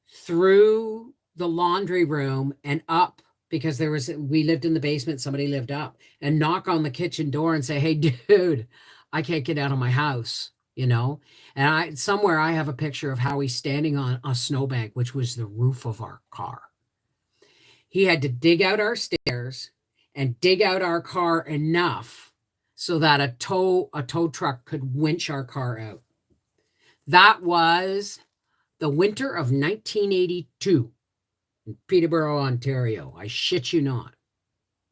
through the laundry room and up, because we lived in the basement, somebody lived up, and knock on the kitchen door and say, "Hey, dude, I can't get out of my house," And I have a picture of Howie standing on a snowbank, which was the roof of our car. He had to dig out our stairs and dig out our car enough so that a tow truck could winch our car out. That was the winter of 1982 in Peterborough, Ontario. I shit you not.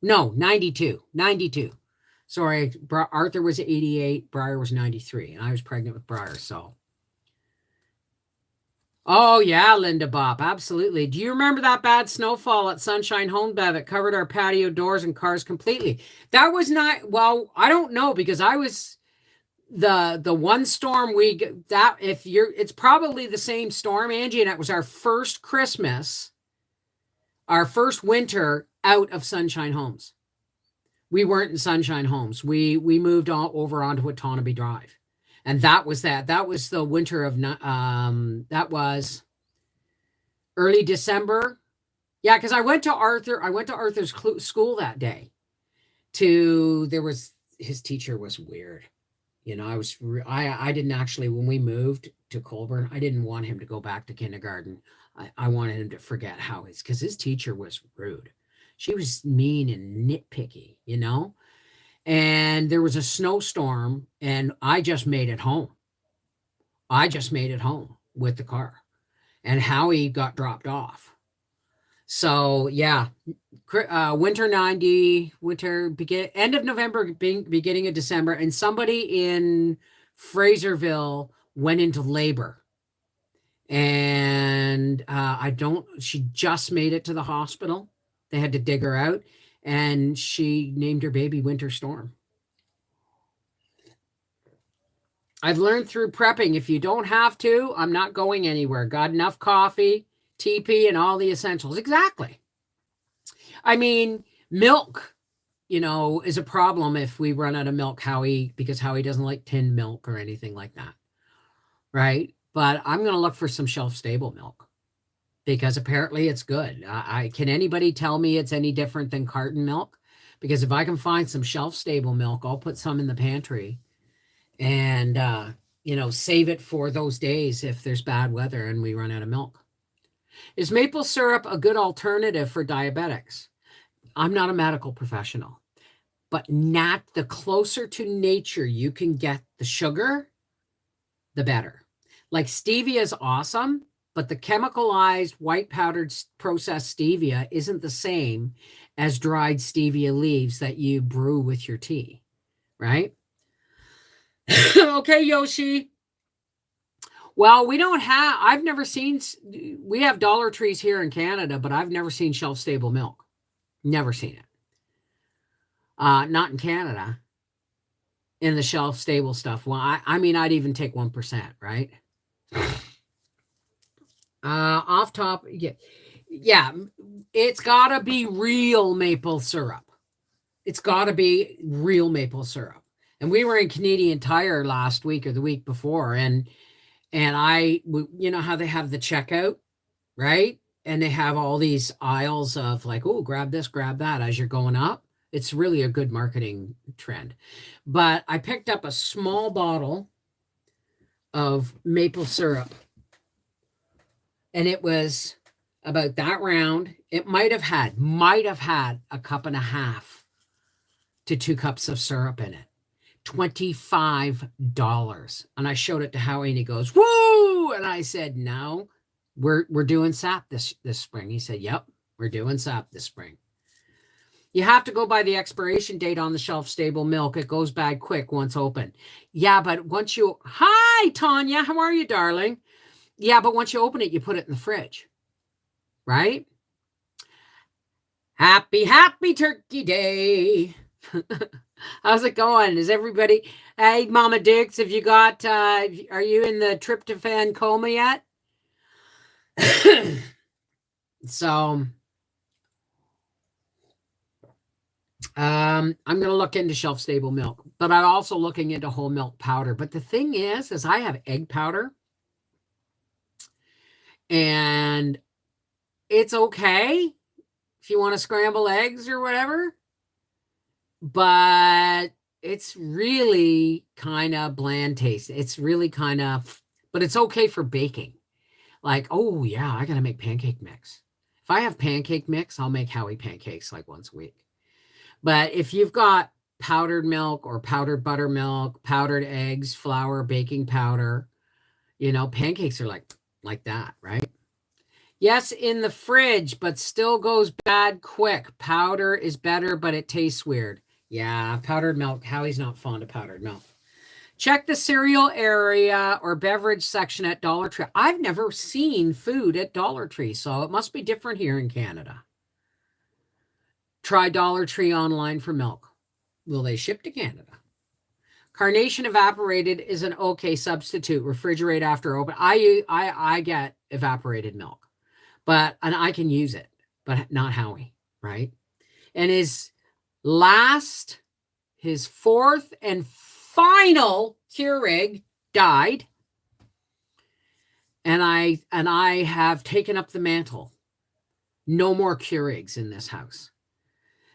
No, 92. Sorry, Arthur was 88, Briar was 93, and I was pregnant with Briar, so. Oh, yeah, Linda Bop, absolutely. Do you remember that bad snowfall at Sunshine Home, Bev? It covered our patio doors and cars completely. That was not, well, I don't know, because I was, the one storm it's probably the same storm, Angie, and it was our first Christmas, our first winter out of Sunshine Homes. We weren't in Sunshine Homes. We moved over onto Otonabee Drive. And that was the winter of, that was early December. Yeah, because I went to Arthur's school that day. His teacher was weird. I didn't actually, when we moved to Colborne, I didn't want him to go back to kindergarten. I wanted him to forget because his teacher was rude. She was mean and nitpicky, And there was a snowstorm, and I just made it home. With the car, and Howie got dropped off. So yeah, winter 90, end of November, beginning of December, and somebody in Fraserville went into labor. And she just made it to the hospital. They had to dig her out, and she named her baby Winter Storm. I've learned through prepping, if you don't have to, I'm not going anywhere. Got enough coffee, TP, and all the essentials. Exactly. I mean, milk, is a problem if we run out of milk, because Howie doesn't like tinned milk or anything like that. Right? But I'm going to look for some shelf-stable milk, because apparently it's good. Can anybody tell me it's any different than carton milk? Because if I can find some shelf-stable milk, I'll put some in the pantry and, save it for those days if there's bad weather and we run out of milk. Is maple syrup a good alternative for diabetics? I'm not a medical professional, but the closer to nature you can get the sugar, the better. Like stevia is awesome, but the chemicalized white powdered processed stevia isn't the same as dried stevia leaves that you brew with your tea, right? Okay, Yoshi. Well, we have Dollar Trees here in Canada, but I've never seen shelf-stable milk. Never seen it. Not in Canada. In the shelf-stable stuff. Well, I'd even take 1%, right? Off top, yeah, it's gotta be real maple syrup. It's got to be real maple syrup. And we were in Canadian Tire last week or the week before, and you know how they have the checkout, right? And they have all these aisles of like, oh, grab this, grab that as you're going up. It's really a good marketing trend. But I picked up a small bottle of maple syrup, and it was about that round. It might have had a cup and a half to 2 cups of syrup in it. $25. And I showed it to Howie, and he goes, woo! And I said, no, we're doing sap this spring. He said, yep, we're doing sap this spring. You have to go by the expiration date on the shelf stable milk. It goes bad quick once open. Yeah, but once you, hi, Tanya, how are you, darling? Yeah, but once you open it, you put it in the fridge, right? Happy Turkey Day. How's it going? Is everybody, hey, Mama Dukes, have you got, are you in the tryptophan coma yet? So, I'm going to look into shelf stable milk, but I'm also looking into whole milk powder. But the thing is I have egg powder, and it's okay if you want to scramble eggs or whatever, but it's really kind of bland taste. It's really kind of, but it's okay for baking. Like, oh yeah, I got to make pancake mix. If I have pancake mix, I'll make Howie pancakes like once a week. But if you've got powdered milk or powdered buttermilk, powdered eggs, flour, baking powder, you know, pancakes are like that, right? Yes, in the fridge, but still goes bad quick. Powder is better, but it tastes weird. Yeah, powdered milk. Howie's not fond of powdered milk. Check the cereal area or beverage section at Dollar Tree. I've never seen food at Dollar Tree, so it must be different here in Canada. Try Dollar Tree online for milk. Will they ship to Canada? Carnation evaporated is an okay substitute. Refrigerate after open. I get evaporated milk, and I can use it, but not Howie, right? And his fourth and final Keurig died, and I have taken up the mantle. No more Keurigs in this house.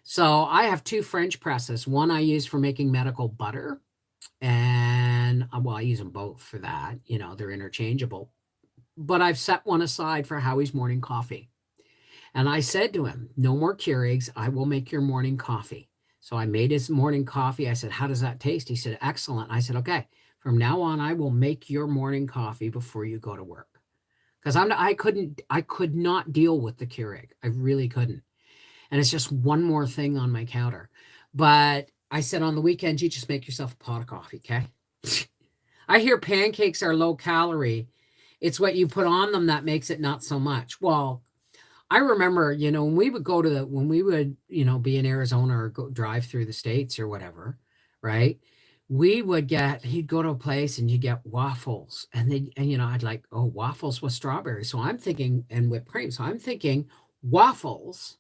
So I have 2 French presses. One I use for making medical butter, and well, I use them both for that. You know, they're interchangeable. But I've set one aside for Howie's morning coffee. And I said to him, no more Keurigs. I will make your morning coffee. So I made his morning coffee. I said, how does that taste? He said, excellent. I said, okay, from now on, I will make your morning coffee before you go to work. Because I could not deal with the Keurig. I really couldn't. And it's just one more thing on my counter. But I said on the weekend, you just make yourself a pot of coffee, okay? I hear pancakes are low calorie. It's what you put on them that makes it not so much. Well, I remember, you know, when we would, you know, be in Arizona or drive through the States or whatever, right? He'd go to a place and you get waffles, and you know, I'd like, oh, waffles with strawberries. So I'm thinking, and whipped cream. So I'm thinking waffles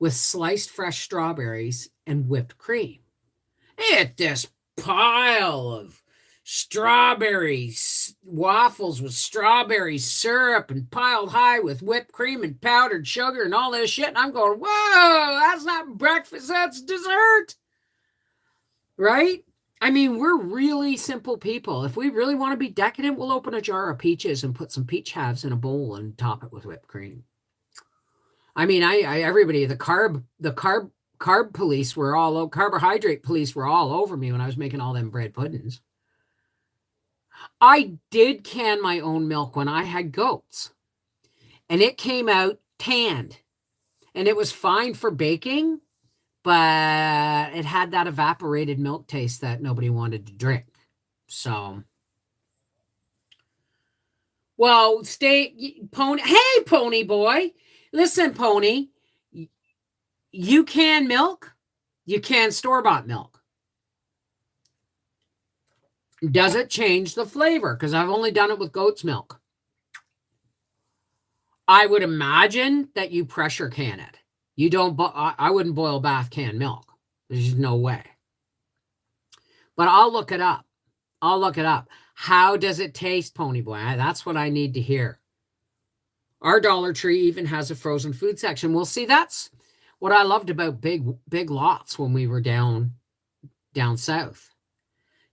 with sliced fresh strawberries and whipped cream. At this pile of strawberries, waffles with strawberry syrup and piled high with whipped cream and powdered sugar and all this shit. And I'm going, whoa, that's not breakfast, that's dessert. Right? I mean, we're really simple people. If we really want to be decadent, we'll open a jar of peaches and put some peach halves in a bowl and top it with whipped cream. I mean, everybody, the carb police were carbohydrate police were all over me when I was making all them bread puddings. I did can my own milk when I had goats, and it came out tanned, and it was fine for baking, but it had that evaporated milk taste that nobody wanted to drink. So, well, Pony. Hey, Pony boy. Listen, Pony, you can milk, you can store-bought milk. Does it change the flavor? Because I've only done it with goat's milk. I would imagine that you pressure can it. You don't. I wouldn't boil bath canned milk. There's no way. But I'll look it up. I'll look it up. How does it taste, Ponyboy? That's what I need to hear. Our Dollar Tree even has a frozen food section. Well, see, that's what I loved about big lots when we were down south.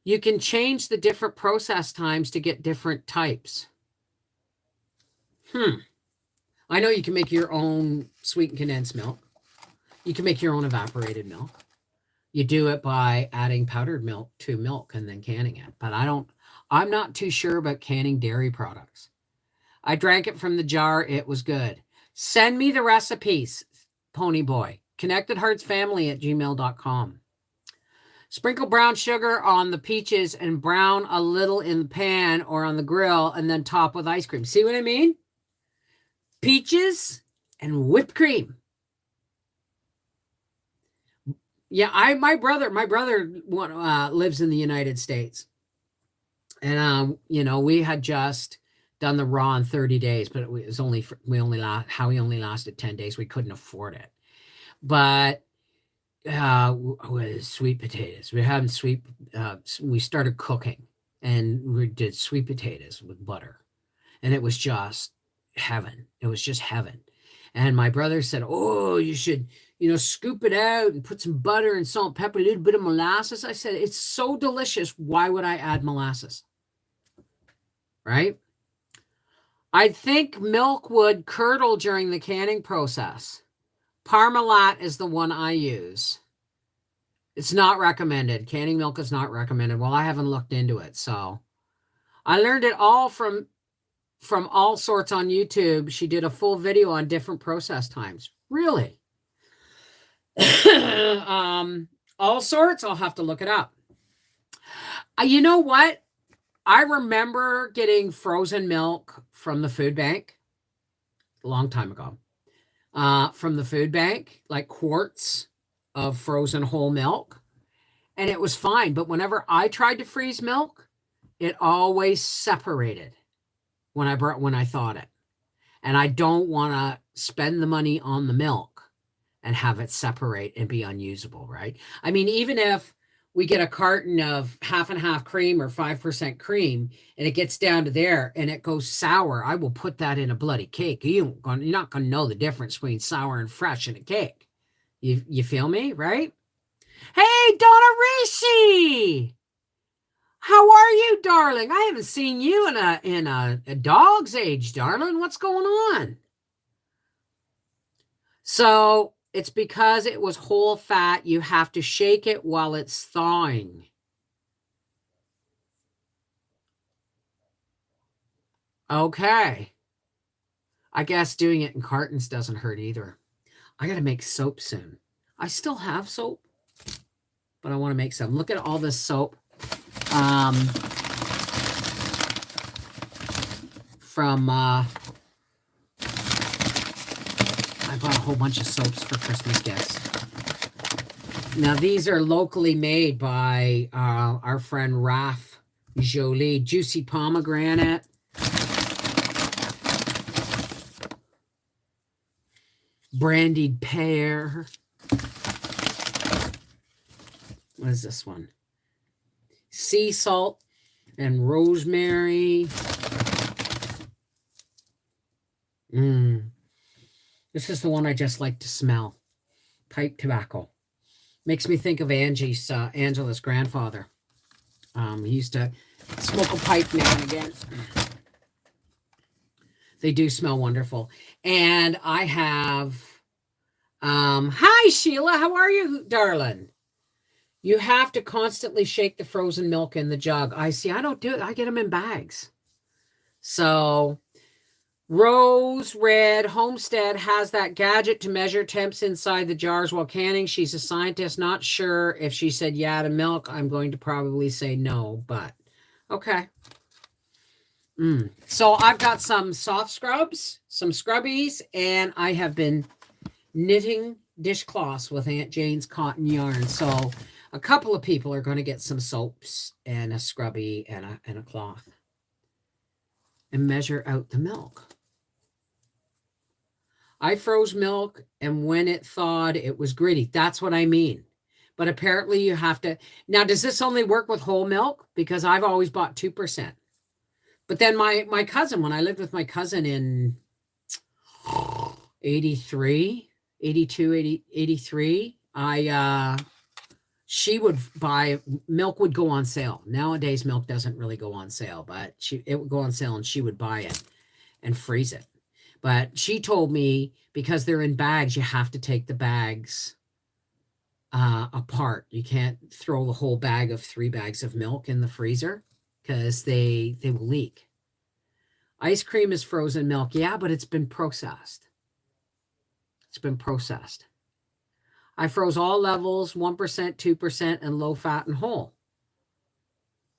You can change the different process times to get different types. I know you can make your own sweetened condensed milk. You can make your own evaporated milk. You do it by adding powdered milk to milk and then canning it. But I'm not too sure about canning dairy products. I drank it from the jar. It was good. Send me the recipes, Ponyboy. ConnectedHeartsFamily@gmail.com. Sprinkle brown sugar on the peaches and brown a little in the pan or on the grill and then top with ice cream. See what I mean? Peaches and whipped cream. Yeah, my brother lives in the United States. And we had just done the raw in 30 days, but it was only we only lasted 10 days. We couldn't afford it. But with sweet potatoes. We're having we started cooking and we did sweet potatoes with butter. And it was just heaven. It was just heaven. And my brother said, oh, you should, scoop it out and put some butter and salt and pepper, a little bit of molasses. I said, it's so delicious. Why would I add molasses? Right? I think milk would curdle during the canning process. Parmalat is the one I use. It's not recommended. Canning milk is not recommended. Well, I haven't looked into it. So I learned it all from All Sorts on YouTube. She did a full video on different process times. Really? All Sorts? I'll have to look it up. You know what? I remember getting frozen milk from the food bank a long time ago. From the food bank, like quarts of frozen whole milk. And it was fine. But whenever I tried to freeze milk, it always separated when I thawed it. And I don't want to spend the money on the milk and have it separate and be unusable, right? I mean, even if we get a carton of half and half cream or 5% cream and it gets down to there and it goes sour, I will put that in a bloody cake. You're not going to know the difference between sour and fresh in a cake. You feel me, right? Hey, Donna Rishi! How are you, darling? I haven't seen you in a dog's age, darling. What's going on? So it's because it was whole fat. You have to shake it while it's thawing. Okay. I guess doing it in cartons doesn't hurt either. I got to make soap soon. I still have soap, but I want to make some. Look at all this soap. From I bought a whole bunch of soaps for Christmas gifts. Now these are locally made by our friend Raph Jolie. Juicy pomegranate. Brandied pear. What is this one? Sea salt and rosemary. This is the one I just like to smell. Pipe tobacco. Makes me think of Angela's grandfather. He used to smoke a pipe now and again. They do smell wonderful. And I have, hi Sheila, how are you, darling? You have to constantly shake the frozen milk in the jug. I don't do it. I get them in bags. So Rose Red Homestead has that gadget to measure temps inside the jars while canning. She's a scientist. Not sure if she said yeah to milk. I'm going to probably say no, but okay. So I've got some soft scrubs, some scrubbies, and I have been knitting dishcloths with Aunt Jane's cotton yarn. So a couple of people are going to get some soaps and a scrubby and a cloth and measure out the milk. I froze milk, and when it thawed, it was gritty. That's what I mean. But apparently you have to. Now, does this only work with whole milk? Because I've always bought 2%. But then my cousin, when I lived with my cousin in 83, 82, 80, 83, she would buy, milk would go on sale. Nowadays, milk doesn't really go on sale, but it would go on sale and she would buy it and freeze it. But she told me because they're in bags, you have to take the bags apart. You can't throw the whole bag of 3 bags of milk in the freezer because they will leak. Ice cream is frozen milk. Yeah, but it's been processed. It's been processed. I froze all levels, 1%, 2%, and low fat and whole.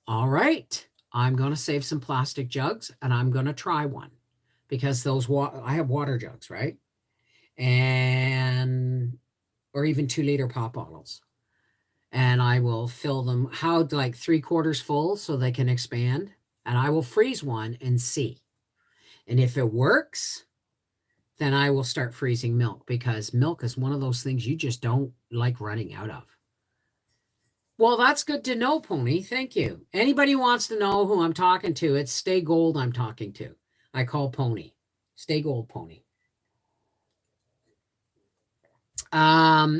All right. I'm going to save some plastic jugs and I'm going to try one because I have water jugs, right? Or even 2-liter pop bottles. And I will fill them like 3/4 full so they can expand. And I will freeze one and see. And if it works, then I will start freezing milk because milk is one of those things you just don't like running out of. Well, that's good to know, Pony. Thank you. Anybody wants to know who I'm talking to, it's Stay Gold I'm talking to. I call Pony. Stay Gold Pony.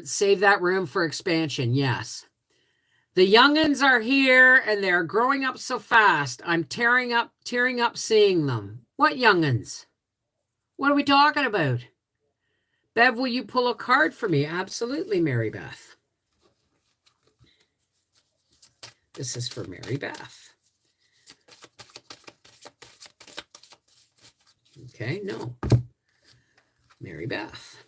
Save that room for expansion. Yes. The youngins are here and they're growing up so fast. I'm tearing up seeing them. What youngins? What are we talking about? Bev, will you pull a card for me? Absolutely, Mary Beth. This is for Mary Beth. Okay, no. Mary Beth.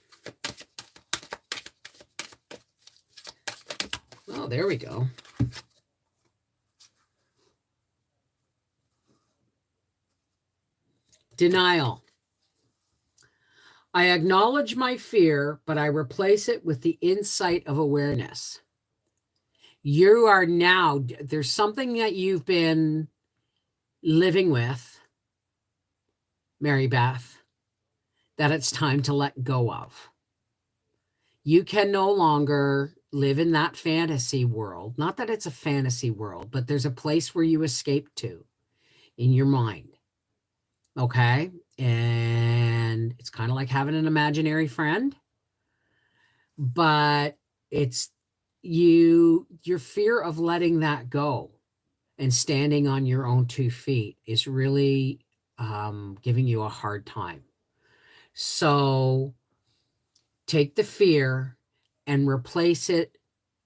Oh, there we go. Denial. I acknowledge my fear, but I replace it with the insight of awareness. You are now, there's something that you've been living with, Mary Beth, that it's time to let go of. You can no longer live in that fantasy world. Not that it's a fantasy world, but there's a place where you escape to in your mind. Okay? And it's kind of like having an imaginary friend, but it's your fear of letting that go and standing on your own 2 feet is really giving you a hard time. So take the fear and replace it.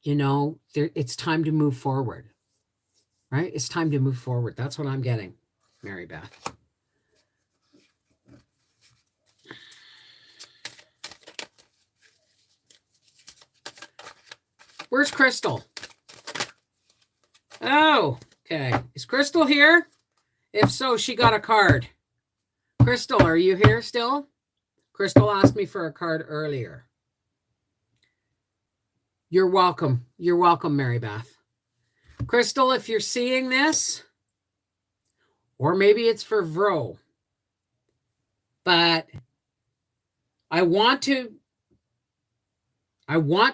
It's time to move forward, right? It's time to move forward. That's what I'm getting, Mary Beth. Where's Crystal? Oh, okay. Is Crystal here? If so, she got a card. Crystal, are you here still? Crystal asked me for a card earlier. You're welcome. You're welcome, Mary Beth. Crystal, if you're seeing this, or maybe it's for Vro, but I want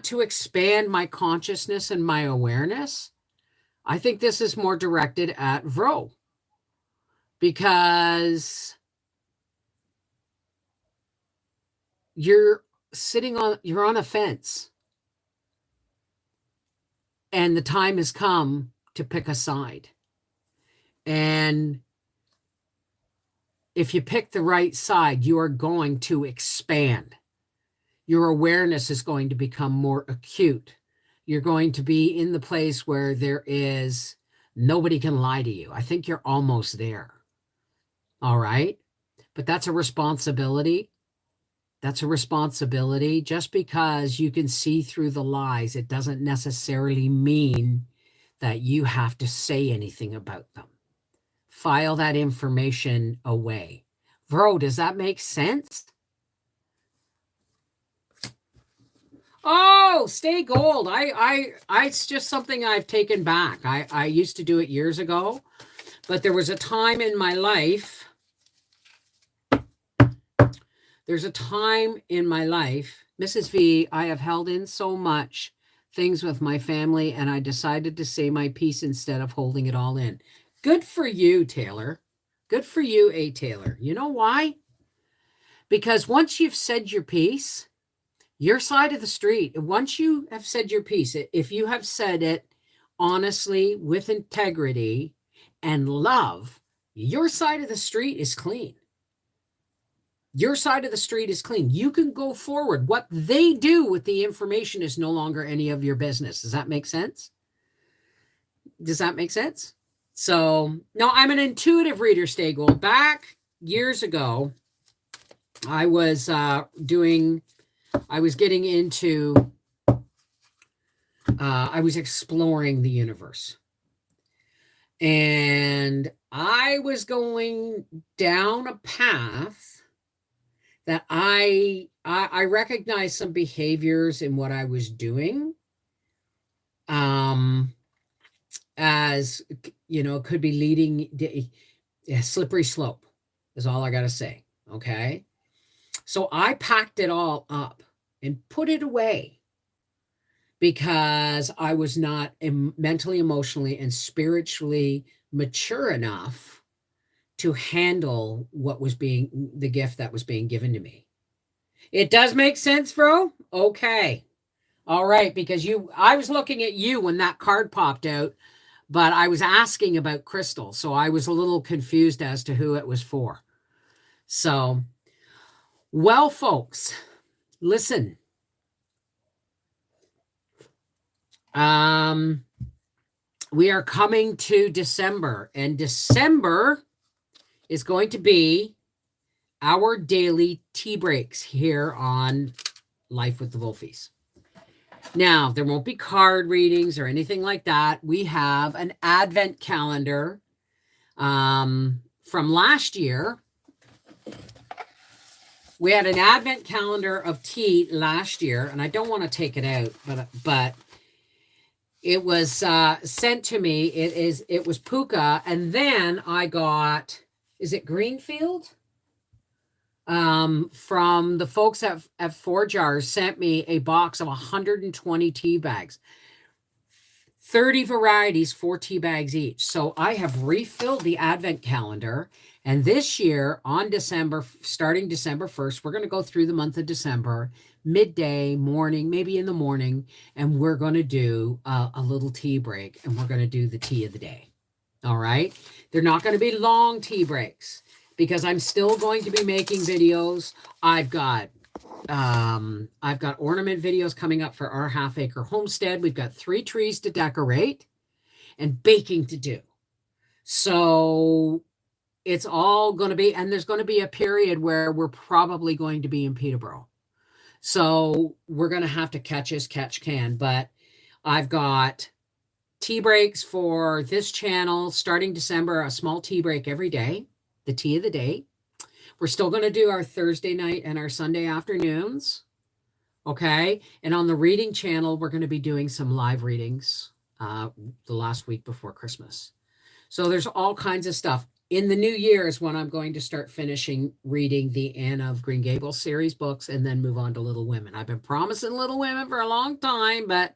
to expand my consciousness and my awareness. I think this is more directed at Vro because you're on a fence and the time has come to pick a side. And if you pick the right side, you are going to expand. Your awareness is going to become more acute. You're going to be in the place where nobody can lie to you. I think you're almost there. All right. But that's a responsibility. That's a responsibility. Just because you can see through the lies, it doesn't necessarily mean that you have to say anything about them. File that information away. Vro, does that make sense? Oh, Stay Gold. It's just something I've taken back. I used to do it years ago, but there was a time in my life. There's a time in my life, Mrs. V, I have held in so much things with my family, and I decided to say my piece instead of holding it all in. Good for you, Taylor. Good for you, A. Taylor. You know why? Because once you've said your piece, your side of the street, once you have said your piece, if you have said it honestly, with integrity and love, your side of the street is clean. Your side of the street is clean. You can go forward. What they do with the information is no longer any of your business. Does that make sense? Does that make sense? So, no, I'm an intuitive reader, Stagel. Back years ago, I was getting into, I was exploring the universe. And I was going down a path that I recognized some behaviors in what I was doing. As you know, could be leading a slippery slope is all I got to say. Okay. So I packed it all up and put it away because I was not mentally, emotionally, and spiritually mature enough to handle what was the gift that was being given to me. It does make sense, bro? Okay. All right. Because I was looking at you when that card popped out, but I was asking about crystal. So I was a little confused as to who it was for. So, well, folks, listen. We are coming to December, and December is going to be our daily tea breaks here on Life with the Wolfies. Now, there won't be card readings or anything like that. We have an advent calendar from last year. We had an advent calendar of tea last year, and I don't want to take it out, but it was sent to me. It was Puka, and then I got, is it Greenfield? From the folks at Four Jars sent me a box of 120 tea bags, 30 varieties, 4 tea bags each. So I have refilled the advent calendar. And this year on starting December 1st, we're going to go through the month of December, midday, morning, maybe in the morning. And we're going to do a little tea break, and we're going to do the tea of the day. All right. They're not going to be long tea breaks, because I'm still going to be making videos. I've got ornament videos coming up for our half-acre homestead. We've got 3 trees to decorate and baking to do. So it's all going to be, and there's going to be a period where we're probably going to be in Peterborough. So we're going to have to catch as catch can. But I've got tea breaks for this channel starting December, a small tea break every day. The tea of the day. We're still going to do our Thursday night and our Sunday afternoons. Okay. And on the reading channel, we're going to be doing some live readings the last week before Christmas. So there's all kinds of stuff. In the new year is when I'm going to start finishing reading the Anne of Green Gables series books and then move on to Little Women. I've been promising Little Women for a long time, but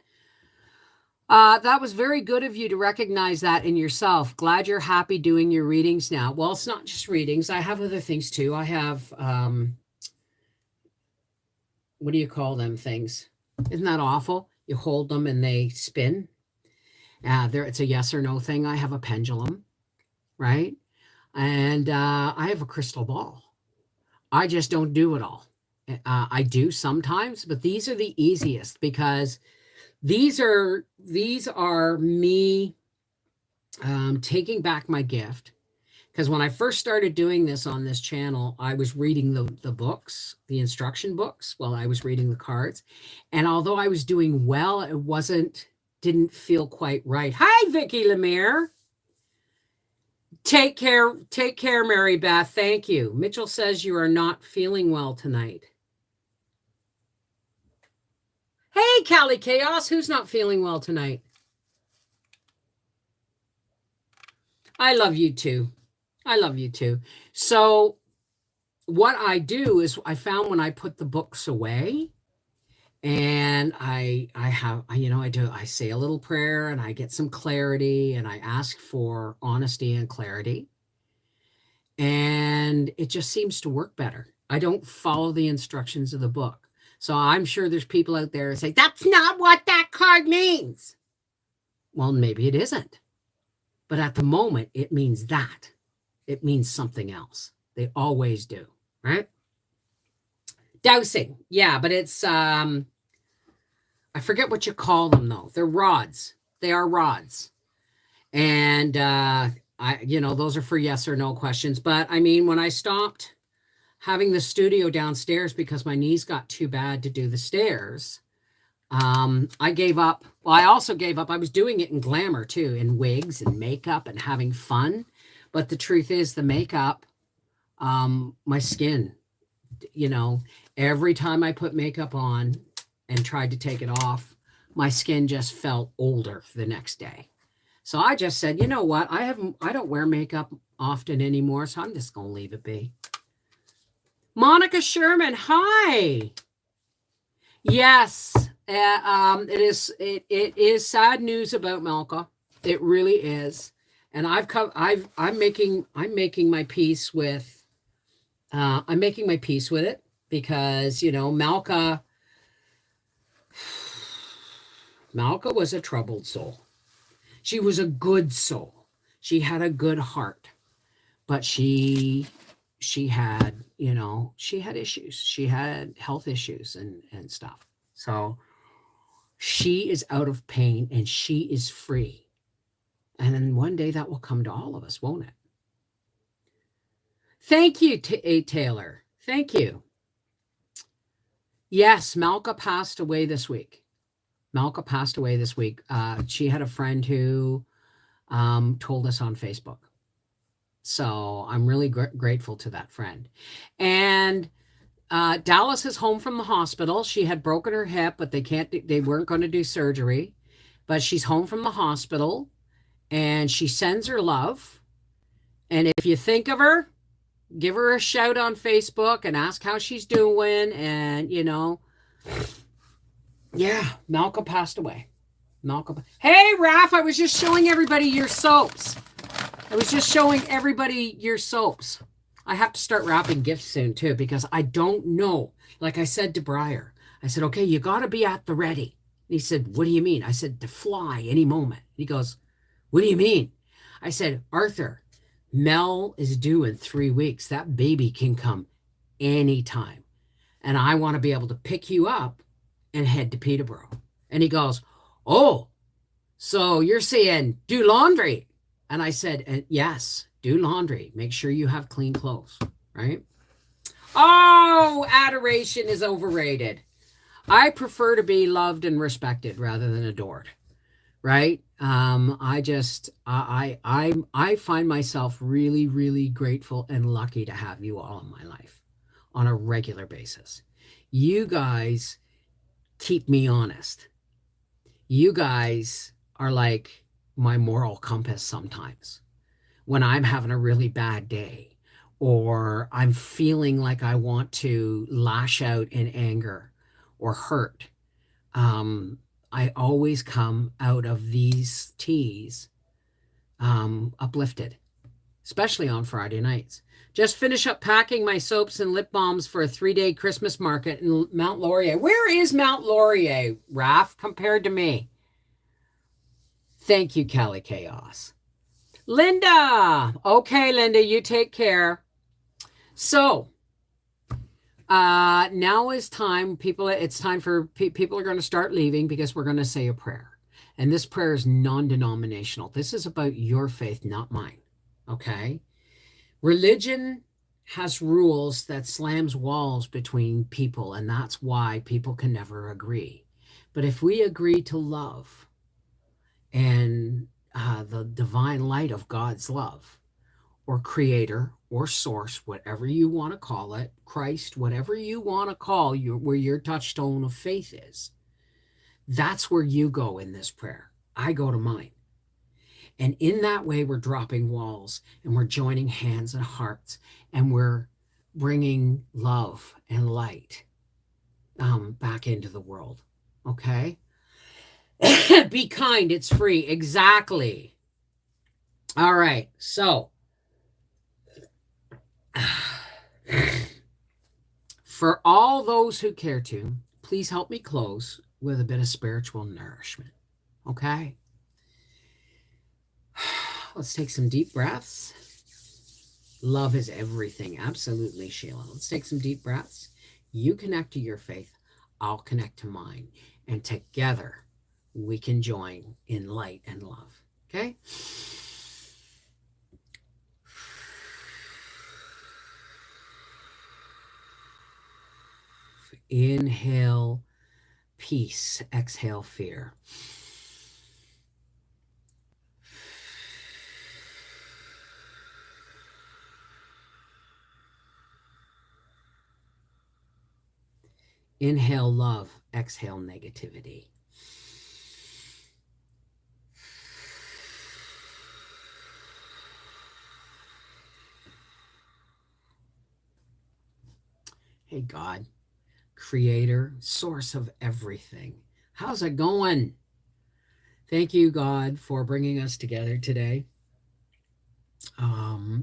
that was very good of you to recognize that in yourself. Glad you're happy doing your readings now. Well, it's not just readings. I have other things too. I have, what do you call them things? Isn't that awful? You hold them and they spin. It's a yes or no thing. I have a pendulum, right? And I have a crystal ball. I just don't do it all. I do sometimes, but these are the easiest because these are me taking back my gift. Because when I first started doing this on this channel, I was reading the books, the instruction books, while I was reading the cards. And although I was doing well, it didn't feel quite right. Hi, Vicki Lemire. Take care, Mary Beth. Thank you. Mitchell says you are not feeling well tonight. Hey, Callie Chaos, who's not feeling well tonight? I love you too. I love you too. So what I do is I found when I put the books away And I say a little prayer and I get some clarity and I ask for honesty and clarity. And it just seems to work better. I don't follow the instructions of the book. So I'm sure there's people out there who say, that's not what that card means. Well, maybe it isn't. But at the moment, it means that. It means something else. They always do, right? Dowsing. Yeah, but it's, I forget what you call them, though. They're rods. They are rods. And, those are for yes or no questions. But I mean, when I stopped having the studio downstairs because my knees got too bad to do the stairs, I gave up. Well, I also gave up. I was doing it in glamour too, in wigs and makeup and having fun. But the truth is the makeup, my skin, every time I put makeup on and tried to take it off, my skin just felt older the next day. So I just said, you know what? I don't wear makeup often anymore, so I'm just going to leave it be. Monica Sherman, hi. Yes, it is sad news about Malka. It really is. And I'm making my peace with it because, Malka was a troubled soul. She was a good soul. She had a good heart, but she had, she had issues. She had health issues and stuff. So she is out of pain and she is free. And then one day that will come to all of us, won't it? Thank you, A. Taylor. Thank you. Yes, Malka passed away this week. She had a friend who told us on Facebook. So I'm really grateful to that friend. And Dallas is home from the hospital. She had broken her hip, but they weren't going to do surgery. But she's home from the hospital and she sends her love. And if you think of her, give her a shout on Facebook and ask how she's doing. And, yeah, Malka passed away. Hey, Raph, I was just showing everybody your soaps. I have to start wrapping gifts soon, too, because I don't know. Like I said to Breyer, I said, okay, you got to be at the ready. And he said, what do you mean? I said, to fly any moment. He goes, what do you mean? I said, Arthur, Mel is due in 3 weeks. That baby can come anytime. And I want to be able to pick you up and head to Peterborough. And he goes, oh, so you're saying do laundry? And I said, yes, do laundry. Make sure you have clean clothes, right? Oh, adoration is overrated. I prefer to be loved and respected rather than adored, right? I find myself really, really grateful and lucky to have you all in my life on a regular basis. You guys keep me honest. You guys are like my moral compass sometimes. When I'm having a really bad day or I'm feeling like I want to lash out in anger or hurt, I always come out of these teas uplifted, especially on Friday nights. Just finish up packing my soaps and lip balms for a 3-day Christmas market in Mount Laurier. Where is Mount Laurier, Raph, compared to me? Thank you, Cali Chaos. Linda. Okay, Linda, you take care. So now is time. It's time for people are going to start leaving because we're going to say a prayer. And this prayer is non-denominational. This is about your faith, not mine. Okay? Religion has rules that slams walls between people, and that's why people can never agree. But if we agree to love and the divine light of God's love, or creator, or source, whatever you want to call it, Christ, whatever you want to call where your touchstone of faith is, that's where you go in this prayer. I go to mine. And in that way, we're dropping walls and we're joining hands and hearts and we're bringing love and light back into the world. Okay? Be kind. It's free. Exactly. All right. So, for all those who care to, please help me close with a bit of spiritual nourishment. Okay? Let's take some deep breaths. Love is everything. Absolutely, Sheila. Let's take some deep breaths. You connect to your faith. I'll connect to mine. And together, we can join in light and love. Okay? Inhale peace. Exhale fear. Inhale love. Exhale negativity. Hey, God, creator, source of everything. How's it going? Thank you, God, for bringing us together today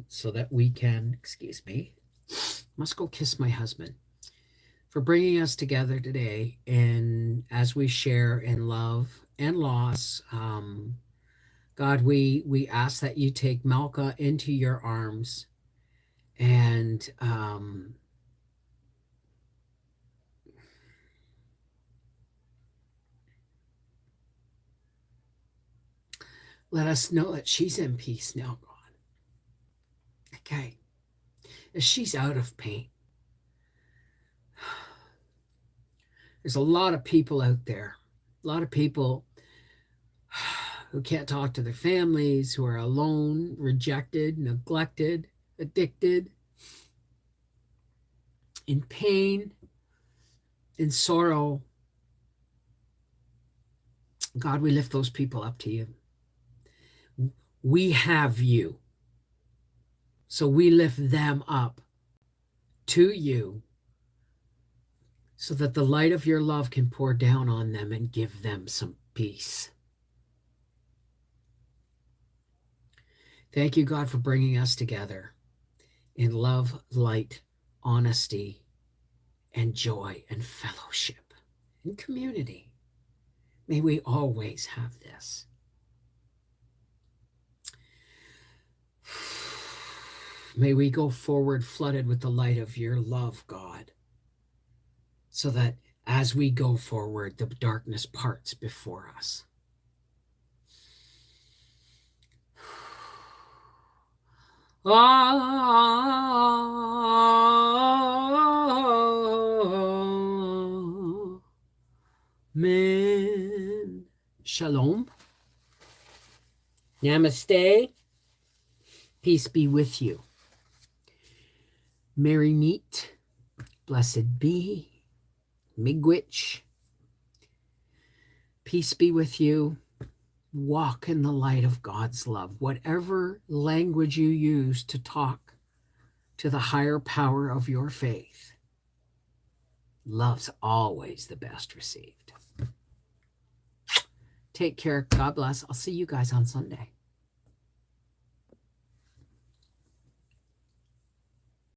so that we can, excuse me, must go kiss my husband, for bringing us together today. And as we share in love and loss, God, we ask that you take Malka into your arms and let us know that she's in peace now, God. Okay. As she's out of pain. There's a lot of people out there, a lot of people who can't talk to their families, who are alone, rejected, neglected, addicted, in pain, in sorrow. God, we lift those people up to you. We have you. So we lift them up to you so that the light of your love can pour down on them and give them some peace. Thank you, God, for bringing us together in love, light, honesty, and joy and fellowship and community. May we always have this. May we go forward flooded with the light of your love, God, so that as we go forward, the darkness parts before us. Amen. Shalom. Namaste. Peace be with you. Merry meet. Blessed be. Miigwech. Peace be with you. Walk in the light of God's love. Whatever language you use to talk to the higher power of your faith, love's always the best received. Take care. God bless. I'll see you guys on Sunday.